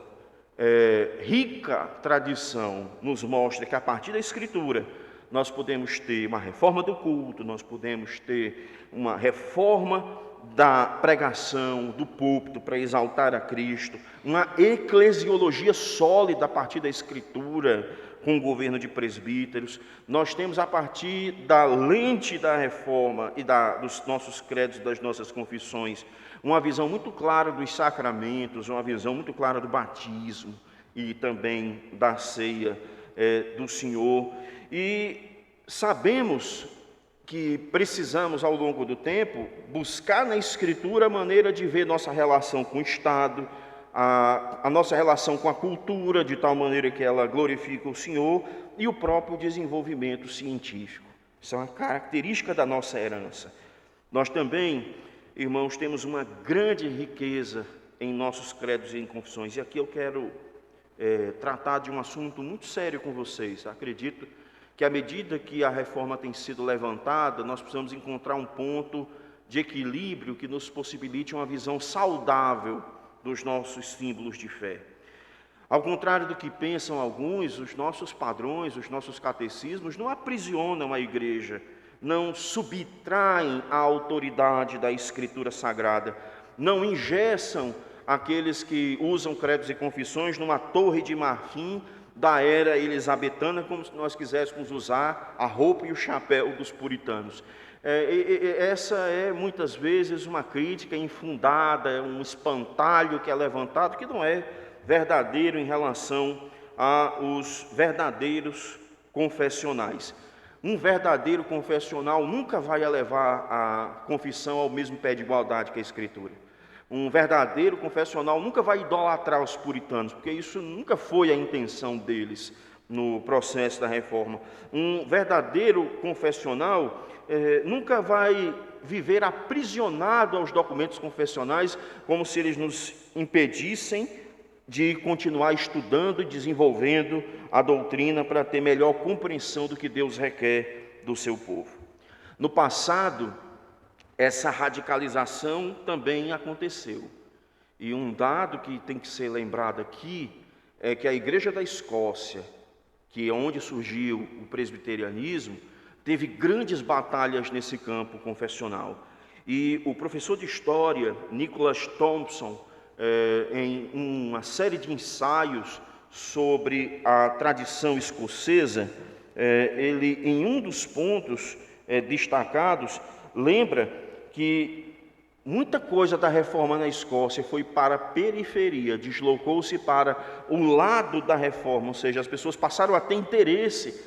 rica tradição nos mostra que a partir da Escritura nós podemos ter uma reforma do culto, nós podemos ter uma reforma da pregação, do púlpito para exaltar a Cristo, uma eclesiologia sólida a partir da Escritura, com o governo de presbíteros. Nós temos a partir da lente da reforma e dos nossos credos, das nossas confissões, uma visão muito clara dos sacramentos, uma visão muito clara do batismo e também da ceia do Senhor. E sabemos que precisamos, ao longo do tempo, buscar na Escritura a maneira de ver nossa relação com o Estado, a nossa relação com a cultura, de tal maneira que ela glorifica o Senhor, e o próprio desenvolvimento científico. Isso é uma característica da nossa herança. Nós também, irmãos, temos uma grande riqueza em nossos credos e em confissões, e aqui eu quero tratar de um assunto muito sério com vocês. Acredito que à medida que a reforma tem sido levantada, nós precisamos encontrar um ponto de equilíbrio que nos possibilite uma visão saudável dos nossos símbolos de fé. Ao contrário do que pensam alguns, os nossos padrões, os nossos catecismos não aprisionam a igreja, não subtraem a autoridade da Escritura Sagrada, não engessam aqueles que usam credos e confissões numa torre de marfim da era elisabetana, como se nós quiséssemos usar a roupa e o chapéu dos puritanos. Essa é muitas vezes uma crítica infundada, é um espantalho que é levantado, que não é verdadeiro em relação aos verdadeiros confessionais. Um verdadeiro confessional nunca vai levar a confissão ao mesmo pé de igualdade que a Escritura. Um verdadeiro confessional nunca vai idolatrar os puritanos, porque isso nunca foi a intenção deles no processo da reforma. Um verdadeiro confessional nunca vai viver aprisionado aos documentos confessionais, como se eles nos impedissem de continuar estudando e desenvolvendo a doutrina para ter melhor compreensão do que Deus requer do seu povo. No passado, essa radicalização também aconteceu. E um dado que tem que ser lembrado aqui é que a Igreja da Escócia, que é onde surgiu o presbiterianismo, teve grandes batalhas nesse campo confessional. E o professor de História, Nicholas Thompson, em uma série de ensaios sobre a tradição escocesa, ele, em um dos pontos destacados, lembra que muita coisa da reforma na Escócia foi para a periferia, deslocou-se para o lado da reforma, ou seja, as pessoas passaram a ter interesse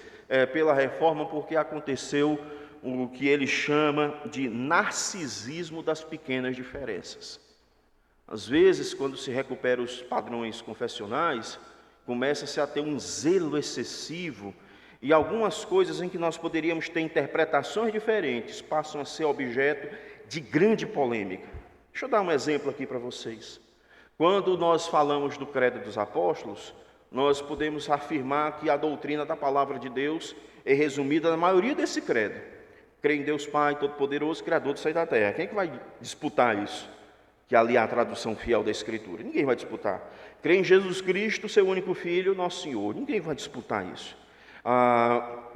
pela reforma porque aconteceu o que ele chama de narcisismo das pequenas diferenças. Às vezes, quando se recupera os padrões confessionais, começa-se a ter um zelo excessivo e algumas coisas em que nós poderíamos ter interpretações diferentes passam a ser objeto de grande polêmica. Deixa eu dar um exemplo aqui para vocês. Quando nós falamos do Credo dos Apóstolos, nós podemos afirmar que a doutrina da Palavra de Deus é resumida na maioria desse credo. Creio em Deus Pai Todo-Poderoso, Criador do céu e da terra. Quem é que vai disputar isso? Que ali é a tradução fiel da Escritura. Ninguém vai disputar. Creio em Jesus Cristo, seu único Filho, nosso Senhor. Ninguém vai disputar isso.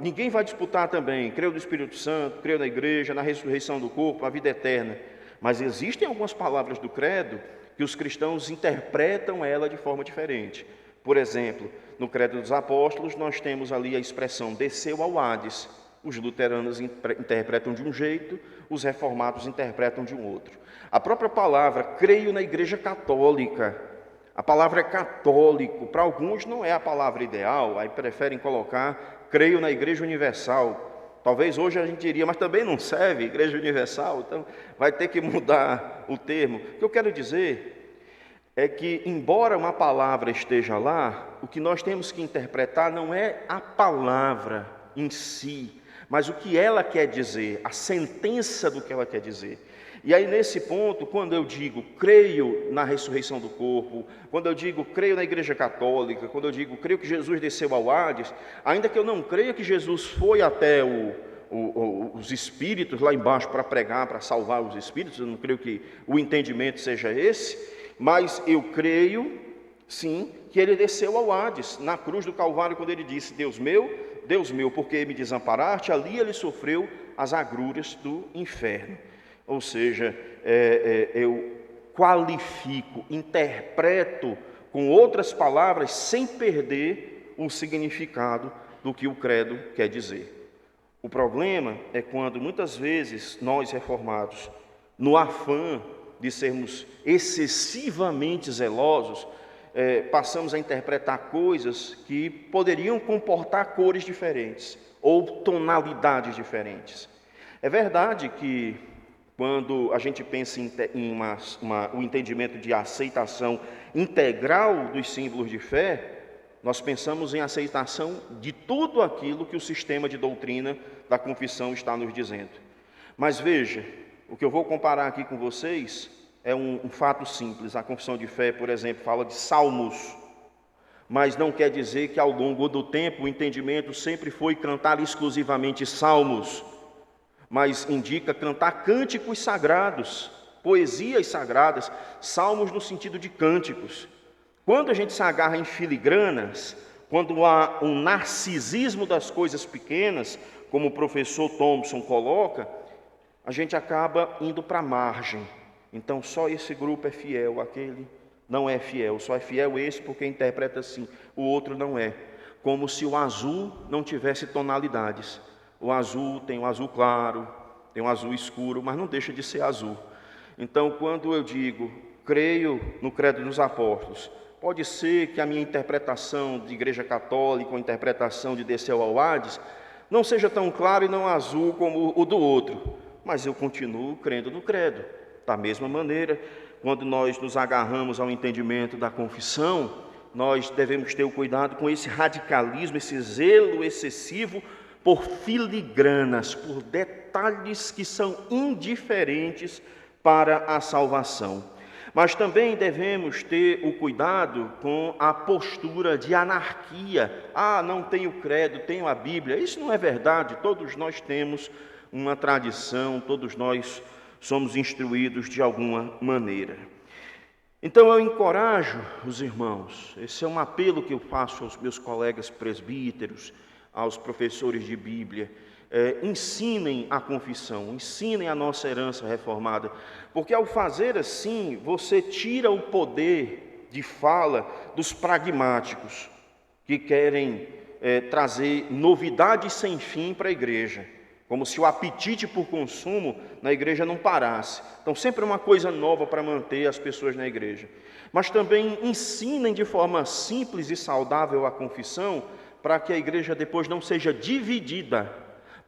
Ninguém vai disputar também. Creio no Espírito Santo, creio na igreja, na ressurreição do corpo, na vida eterna. Mas existem algumas palavras do credo que os cristãos interpretam ela de forma diferente. Por exemplo, no credo dos apóstolos, nós temos ali a expressão desceu ao Hades. Os luteranos interpretam de um jeito, os reformados interpretam de um outro. A própria palavra, creio na igreja católica, a palavra é católico, para alguns não é a palavra ideal, aí preferem colocar creio na igreja universal. Talvez hoje a gente diria, mas também não serve, igreja universal, então vai ter que mudar o termo. O que eu quero dizer é que, embora uma palavra esteja lá, o que nós temos que interpretar não é a palavra em si, mas o que ela quer dizer, a sentença do que ela quer dizer. E aí, nesse ponto, quando eu digo creio na ressurreição do corpo, quando eu digo creio na igreja católica, quando eu digo creio que Jesus desceu ao Hades, ainda que eu não creia que Jesus foi até os espíritos lá embaixo para pregar, para salvar os espíritos, eu não creio que o entendimento seja esse, mas eu creio, sim, que ele desceu ao Hades, na cruz do Calvário, quando ele disse, Deus meu, por que me desamparaste? Ali ele sofreu as agruras do inferno. Ou seja, eu qualifico, interpreto com outras palavras, sem perder o significado do que o credo quer dizer. O problema é quando muitas vezes nós reformados, no afã de sermos excessivamente zelosos, passamos a interpretar coisas que poderiam comportar cores diferentes ou tonalidades diferentes. É verdade que quando a gente pensa em o entendimento de aceitação integral dos símbolos de fé, nós pensamos em aceitação de tudo aquilo que o sistema de doutrina da confissão está nos dizendo. Mas veja, o que eu vou comparar aqui com vocês é um fato simples. A confissão de fé, por exemplo, fala de salmos, mas não quer dizer que ao longo do tempo o entendimento sempre foi cantar exclusivamente salmos, mas indica cantar cânticos sagrados, poesias sagradas, salmos no sentido de cânticos. Quando a gente se agarra em filigranas, quando há um narcisismo das coisas pequenas, como o professor Thompson coloca, a gente acaba indo para a margem. Então só esse grupo é fiel, aquele não é fiel, só é fiel esse porque interpreta assim, o outro não é. Como se o azul não tivesse tonalidades. O azul tem um azul claro, tem um azul escuro, mas não deixa de ser azul. Então, quando eu digo, creio no credo dos apóstolos, pode ser que a minha interpretação de igreja católica, ou interpretação de desceu ao Hades, não seja tão claro e não azul como o do outro, mas eu continuo crendo no credo. Da mesma maneira, quando nós nos agarramos ao entendimento da confissão, nós devemos ter o cuidado com esse radicalismo, esse zelo excessivo por filigranas, por detalhes que são indiferentes para a salvação. Mas também devemos ter o cuidado com a postura de anarquia. Não tenho credo, tenho a Bíblia. Isso não é verdade, todos nós temos uma tradição, todos nós somos instruídos de alguma maneira. Então eu encorajo os irmãos, esse é um apelo que eu faço aos meus colegas presbíteros, aos professores de Bíblia, ensinem a confissão, ensinem a nossa herança reformada, porque ao fazer assim, você tira o poder de fala dos pragmáticos, que querem trazer novidades sem fim para a igreja, como se o apetite por consumo na igreja não parasse. Então sempre uma coisa nova para manter as pessoas na igreja. Mas também ensinem de forma simples e saudável a confissão, para que a igreja depois não seja dividida,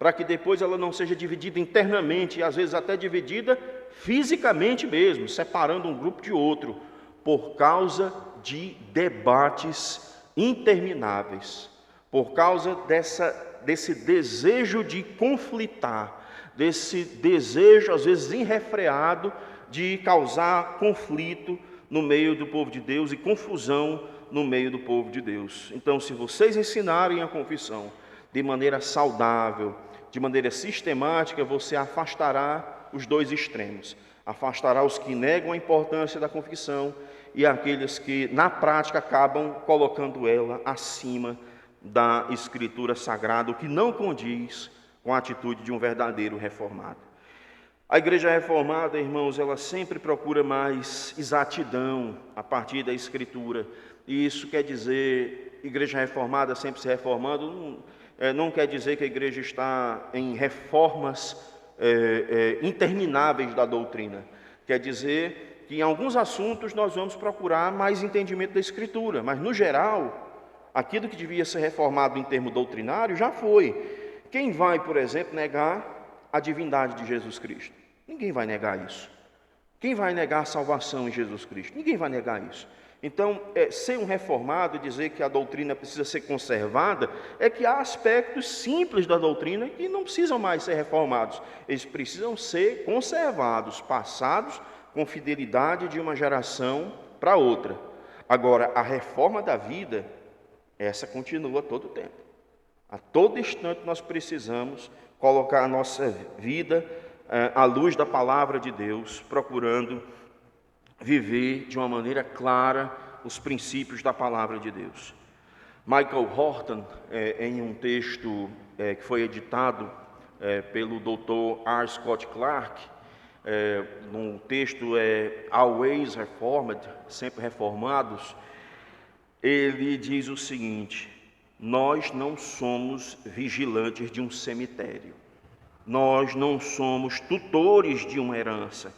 para que depois ela não seja dividida internamente, e às vezes até dividida fisicamente mesmo, separando um grupo de outro, por causa de debates intermináveis, por causa desse desejo de conflitar, desse desejo às vezes irrefreado de causar conflito no meio do povo de Deus e confusão no meio do povo de Deus. Então, se vocês ensinarem a confissão de maneira saudável, de maneira sistemática, você afastará os dois extremos. Afastará os que negam a importância da confissão e aqueles que, na prática, acabam colocando ela acima da Escritura Sagrada, o que não condiz com a atitude de um verdadeiro reformado. A igreja reformada, irmãos, ela sempre procura mais exatidão a partir da Escritura. E isso quer dizer, igreja reformada sempre se reformando, não quer dizer que a igreja está em reformas intermináveis da doutrina. Quer dizer que em alguns assuntos nós vamos procurar mais entendimento da Escritura, mas no geral, aquilo que devia ser reformado em termo doutrinário já foi. Quem vai, por exemplo, negar a divindade de Jesus Cristo? Ninguém vai negar isso. Quem vai negar a salvação em Jesus Cristo? Ninguém vai negar isso. Então, ser um reformado e dizer que a doutrina precisa ser conservada, é que há aspectos simples da doutrina que não precisam mais ser reformados. Eles precisam ser conservados, passados com fidelidade de uma geração para outra. Agora, a reforma da vida, essa continua a todo tempo. A todo instante nós precisamos colocar a nossa vida à luz da palavra de Deus, procurando viver de uma maneira clara os princípios da palavra de Deus. Michael Horton, em um texto que foi editado pelo Dr. R. Scott Clark, no texto Always Reformed, sempre reformados, ele diz o seguinte: nós não somos vigilantes de um cemitério, nós não somos tutores de uma herança,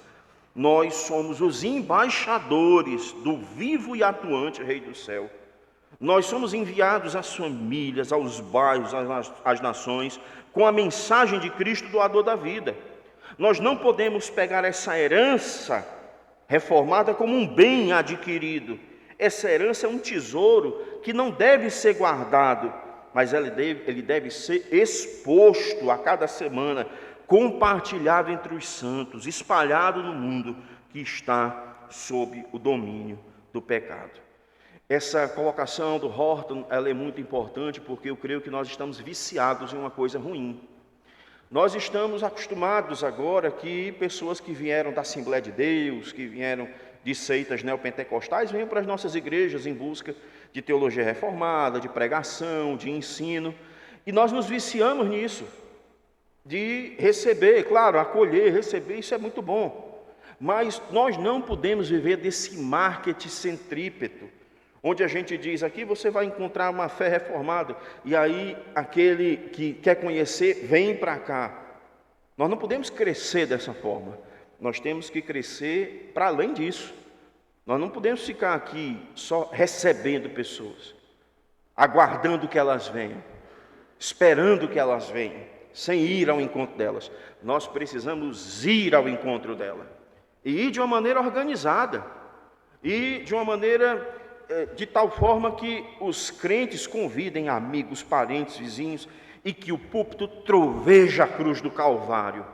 nós somos os embaixadores do vivo e atuante Rei do Céu. Nós somos enviados às famílias, aos bairros, às nações, com a mensagem de Cristo, doador da vida. Nós não podemos pegar essa herança reformada como um bem adquirido. Essa herança é um tesouro que não deve ser guardado, mas ele deve ser exposto a cada semana, compartilhado entre os santos, espalhado no mundo que está sob o domínio do pecado. Essa colocação do Horton, ela é muito importante, porque eu creio que nós estamos viciados em uma coisa ruim. Nós estamos acostumados agora que pessoas que vieram da Assembleia de Deus, que vieram de seitas neopentecostais, venham para as nossas igrejas em busca de teologia reformada, de pregação, de ensino, e nós nos viciamos nisso, de receber, claro, acolher, receber, isso é muito bom, mas nós não podemos viver desse marketing centrípeto, onde a gente diz, aqui você vai encontrar uma fé reformada, e aí aquele que quer conhecer, vem para cá. Nós não podemos crescer dessa forma, nós temos que crescer para além disso. Nós não podemos ficar aqui só recebendo pessoas, aguardando que elas venham, esperando que elas venham, sem ir ao encontro delas. Nós precisamos ir ao encontro dela, e ir de uma maneira organizada, e de uma maneira de tal forma que os crentes convidem amigos, parentes, vizinhos, e que o púlpito troveja a cruz do Calvário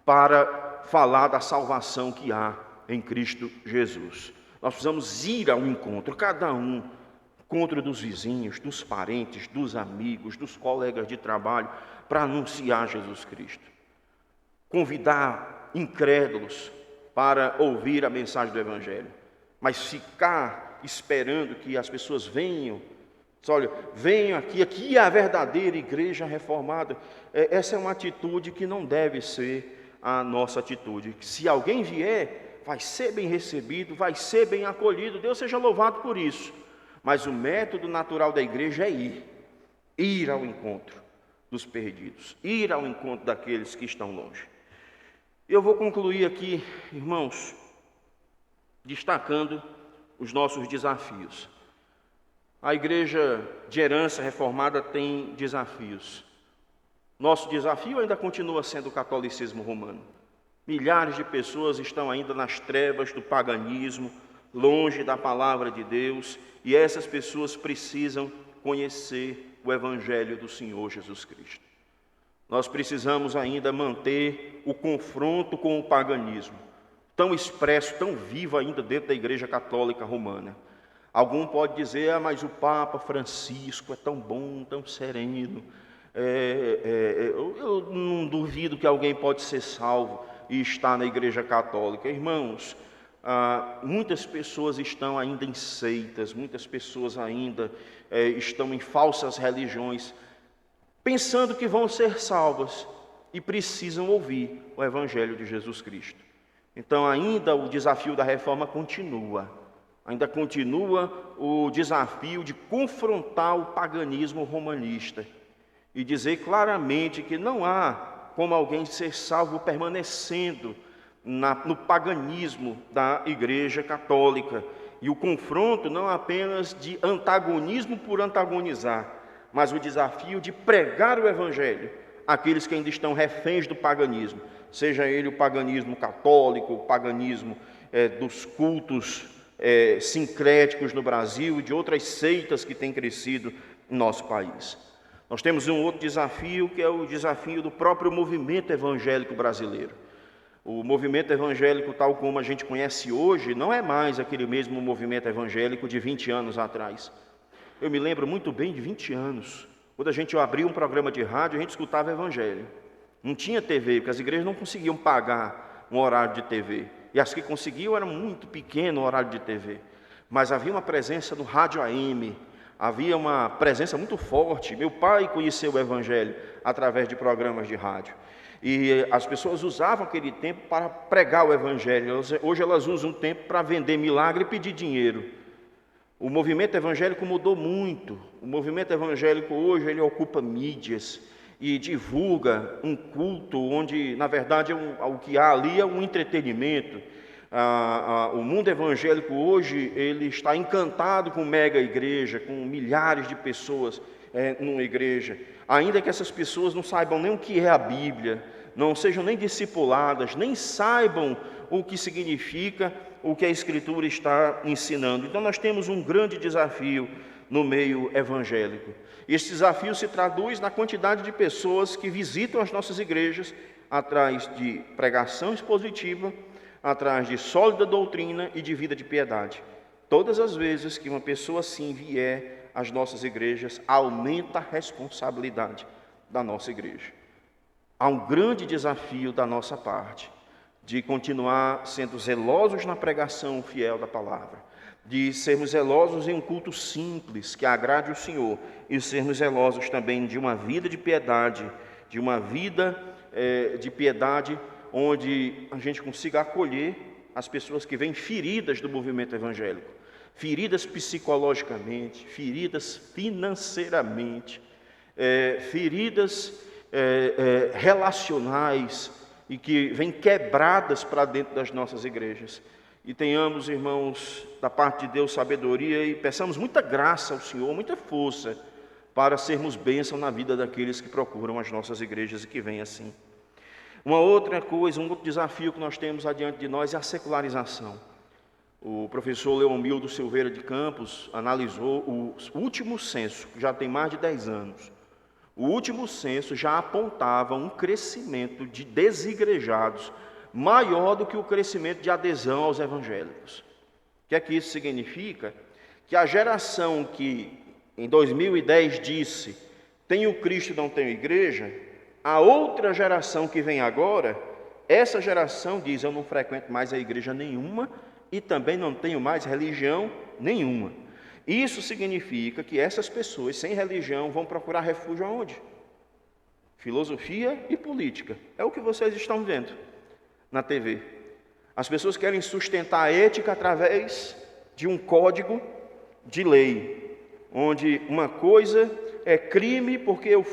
para falar da salvação que há em Cristo Jesus. Nós precisamos ir ao encontro, cada um, encontro dos vizinhos, dos parentes, dos amigos, dos colegas de trabalho, para anunciar Jesus Cristo. Convidar incrédulos para ouvir a mensagem do Evangelho, mas ficar esperando que as pessoas venham. Olha, venham aqui é a verdadeira igreja reformada. Essa é uma atitude que não deve ser a nossa atitude. Se alguém vier, vai ser bem recebido, vai ser bem acolhido, Deus seja louvado por isso. Mas o método natural da igreja é ir ao encontro dos perdidos, ir ao encontro daqueles que estão longe. Eu vou concluir aqui, irmãos, destacando os nossos desafios. A igreja de herança reformada tem desafios. Nosso desafio ainda continua sendo o catolicismo romano. Milhares de pessoas estão ainda nas trevas do paganismo, longe da palavra de Deus, e essas pessoas precisam conhecer o Evangelho do Senhor Jesus Cristo. Nós precisamos ainda manter o confronto com o paganismo, tão expresso, tão vivo ainda dentro da Igreja Católica Romana. Algum pode dizer, mas o Papa Francisco é tão bom, tão sereno. Eu duvido que alguém pode ser salvo e estar na Igreja Católica. Irmãos, muitas pessoas estão ainda em seitas, muitas pessoas ainda estão em falsas religiões, pensando que vão ser salvas e precisam ouvir o Evangelho de Jesus Cristo. Então ainda o desafio da reforma continua. Ainda continua o desafio de confrontar o paganismo romanista e dizer claramente que não há como alguém ser salvo permanecendo no paganismo da Igreja Católica. E o confronto não apenas de antagonismo por antagonizar, mas o desafio de pregar o Evangelho àqueles que ainda estão reféns do paganismo, seja ele o paganismo católico, o paganismo dos cultos sincréticos no Brasil e de outras seitas que têm crescido no nosso país. Nós temos um outro desafio, que é o desafio do próprio movimento evangélico brasileiro. O movimento evangélico, tal como a gente conhece hoje, não é mais aquele mesmo movimento evangélico de 20 anos atrás. Eu me lembro muito bem de 20 anos, quando a gente abria um programa de rádio, a gente escutava evangelho. Não tinha TV, porque as igrejas não conseguiam pagar um horário de TV. E as que conseguiam era muito pequeno o horário de TV. Mas havia uma presença no rádio AM, havia uma presença muito forte. Meu pai conheceu o Evangelho através de programas de rádio. E as pessoas usavam aquele tempo para pregar o Evangelho. Hoje elas usam o tempo para vender milagre e pedir dinheiro. O movimento evangélico mudou muito. O movimento evangélico hoje ele ocupa mídias e divulga um culto onde, na verdade, o que há ali é um entretenimento. O mundo evangélico hoje ele está encantado com mega igreja, com milhares de pessoas numa igreja, ainda que essas pessoas não saibam nem o que é a Bíblia, não sejam nem discipuladas, nem saibam o que significa o que a Escritura está ensinando. Então nós temos um grande desafio no meio evangélico. Esse desafio se traduz na quantidade de pessoas que visitam as nossas igrejas atrás de pregação expositiva, atrás de sólida doutrina e de vida de piedade. Todas as vezes que uma pessoa assim vier às nossas igrejas, aumenta a responsabilidade da nossa igreja. Há um grande desafio da nossa parte, de continuar sendo zelosos na pregação fiel da palavra, de sermos zelosos em um culto simples, que agrade o Senhor, e sermos zelosos também de uma vida de piedade, de uma vida de piedade, onde a gente consiga acolher as pessoas que vêm feridas do movimento evangélico, feridas psicologicamente, feridas financeiramente, feridas relacionais, e que vêm quebradas para dentro das nossas igrejas. E tenhamos, irmãos, da parte de Deus, sabedoria, e peçamos muita graça ao Senhor, muita força, para sermos bênção na vida daqueles que procuram as nossas igrejas e que vêm assim. Uma outra coisa, um outro desafio que nós temos adiante de nós é a secularização. O professor Leomildo Silveira de Campos analisou o último censo, que já tem mais de 10 anos. O último censo já apontava um crescimento de desigrejados maior do que o crescimento de adesão aos evangélicos. O que é que isso significa? Que a geração que em 2010 disse, tenho Cristo e não tenho igreja, a outra geração que vem agora, essa geração diz, eu não frequento mais a igreja nenhuma e também não tenho mais religião nenhuma. Isso significa que essas pessoas sem religião vão procurar refúgio aonde? Filosofia e política. É o que vocês estão vendo na TV. As pessoas querem sustentar a ética através de um código de lei, onde uma coisa é crime porque eu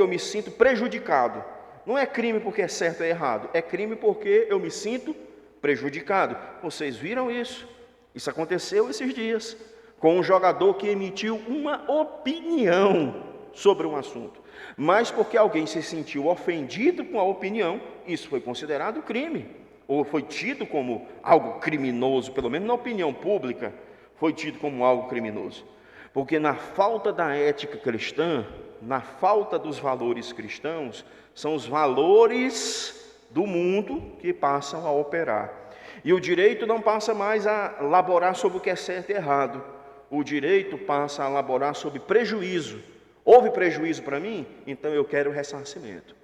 me sinto prejudicado. Não é crime porque é certo ou errado, é crime porque eu me sinto prejudicado. Vocês viram isso? Isso aconteceu esses dias, com um jogador que emitiu uma opinião sobre um assunto. Mas porque alguém se sentiu ofendido com a opinião, isso foi considerado crime, ou foi tido como algo criminoso, pelo menos na opinião pública, foi tido como algo criminoso. Porque na falta da ética cristã, na falta dos valores cristãos, são os valores do mundo que passam a operar. E o direito não passa mais a laborar sobre o que é certo e errado. O direito passa a laborar sobre prejuízo. Houve prejuízo para mim? Então eu quero ressarcimento.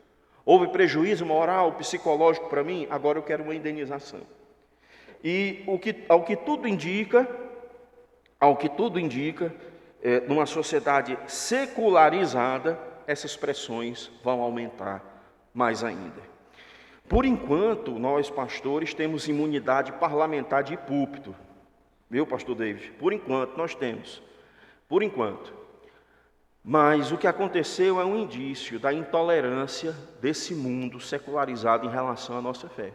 Houve prejuízo moral, psicológico para mim, agora eu quero uma indenização. E ao que tudo indica, numa sociedade secularizada, essas pressões vão aumentar mais ainda. Por enquanto, nós pastores temos imunidade parlamentar de púlpito, viu, pastor David? Por enquanto nós temos, por enquanto. Mas o que aconteceu é um indício da intolerância desse mundo secularizado em relação à nossa fé.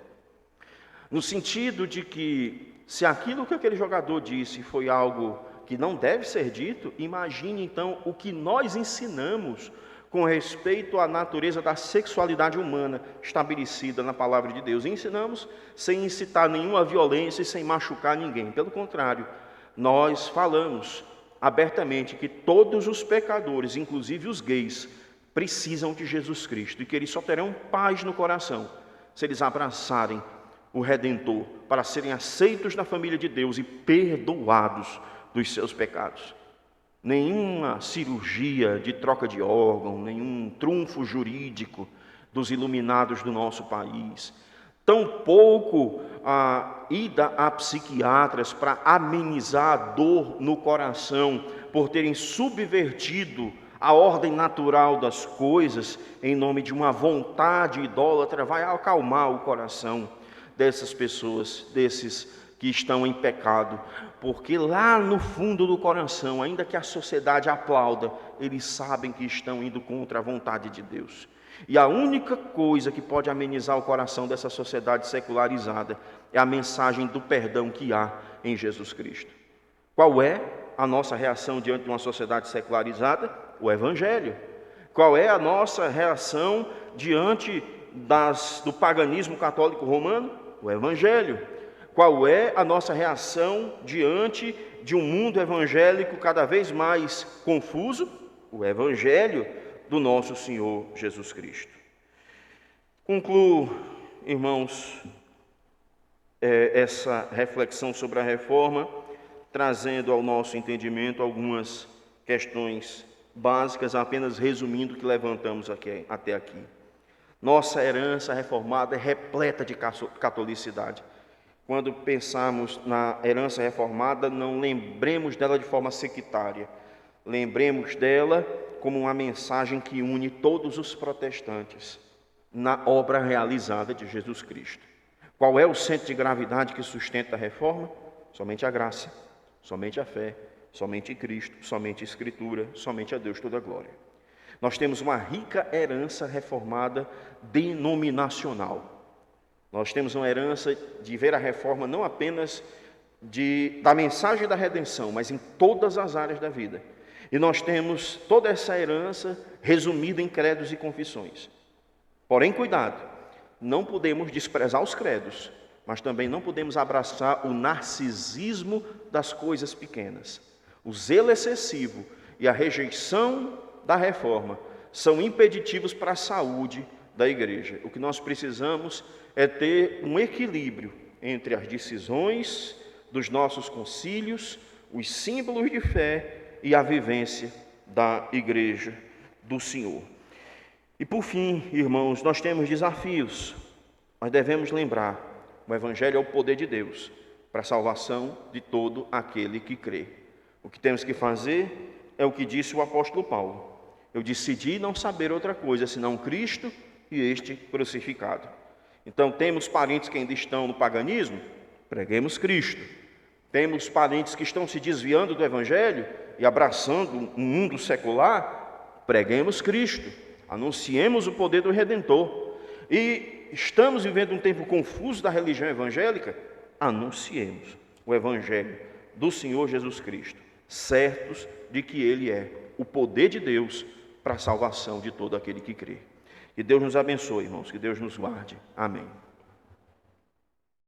No sentido de que, se aquilo que aquele jogador disse foi algo que não deve ser dito, imagine então o que nós ensinamos com respeito à natureza da sexualidade humana estabelecida na palavra de Deus. E ensinamos sem incitar nenhuma violência e sem machucar ninguém. Pelo contrário, nós falamos abertamente que todos os pecadores, inclusive os gays, precisam de Jesus Cristo e que eles só terão paz no coração se eles abraçarem o Redentor, para serem aceitos na família de Deus e perdoados dos seus pecados. Nenhuma cirurgia de troca de órgão, nenhum trunfo jurídico dos iluminados do nosso país, tampouco a ida a psiquiatras para amenizar a dor no coração por terem subvertido a ordem natural das coisas em nome de uma vontade idólatra, vai acalmar o coração dessas pessoas, desses que estão em pecado, porque lá no fundo do coração, ainda que a sociedade aplauda, eles sabem que estão indo contra a vontade de Deus. E a única coisa que pode amenizar o coração dessa sociedade secularizada é a mensagem do perdão que há em Jesus Cristo. Qual é a nossa reação diante de uma sociedade secularizada? O Evangelho. Qual é a nossa reação diante do paganismo católico romano? O Evangelho. Qual é a nossa reação diante de um mundo evangélico cada vez mais confuso? O Evangelho do nosso Senhor Jesus Cristo. Concluo, irmãos, essa reflexão sobre a reforma, trazendo ao nosso entendimento algumas questões básicas, apenas resumindo o que levantamos até aqui. Nossa herança reformada é repleta de catolicidade. Quando pensamos na herança reformada, não lembremos dela de forma sectária. Lembremos dela como uma mensagem que une todos os protestantes na obra realizada de Jesus Cristo. Qual é o centro de gravidade que sustenta a reforma? Somente a graça, somente a fé, somente Cristo, somente a Escritura, somente a Deus toda a glória. Nós temos uma rica herança reformada denominacional. Nós temos uma herança de ver a reforma não apenas da mensagem da redenção, mas em todas as áreas da vida. E nós temos toda essa herança resumida em credos e confissões. Porém, cuidado, não podemos desprezar os credos, mas também não podemos abraçar o narcisismo das coisas pequenas. O zelo excessivo e a rejeição da reforma são impeditivos para a saúde da igreja. O que nós precisamos é ter um equilíbrio entre as decisões dos nossos concílios, os símbolos de fé e a vivência da igreja do Senhor. E por fim, irmãos, nós temos desafios. Nós devemos lembrar, o Evangelho é o poder de Deus para a salvação de todo aquele que crê. O que temos que fazer é o que disse o apóstolo Paulo. Eu decidi não saber outra coisa senão Cristo e este crucificado. Então, temos parentes que ainda estão no paganismo? Preguemos Cristo. Temos parentes que estão se desviando do Evangelho e abraçando um mundo secular? Preguemos Cristo. Anunciemos o poder do Redentor. E estamos vivendo um tempo confuso da religião evangélica? Anunciemos o Evangelho do Senhor Jesus Cristo, certos de que Ele é o poder de Deus para a salvação de todo aquele que crê. Que Deus nos abençoe, irmãos, que Deus nos guarde. Amém.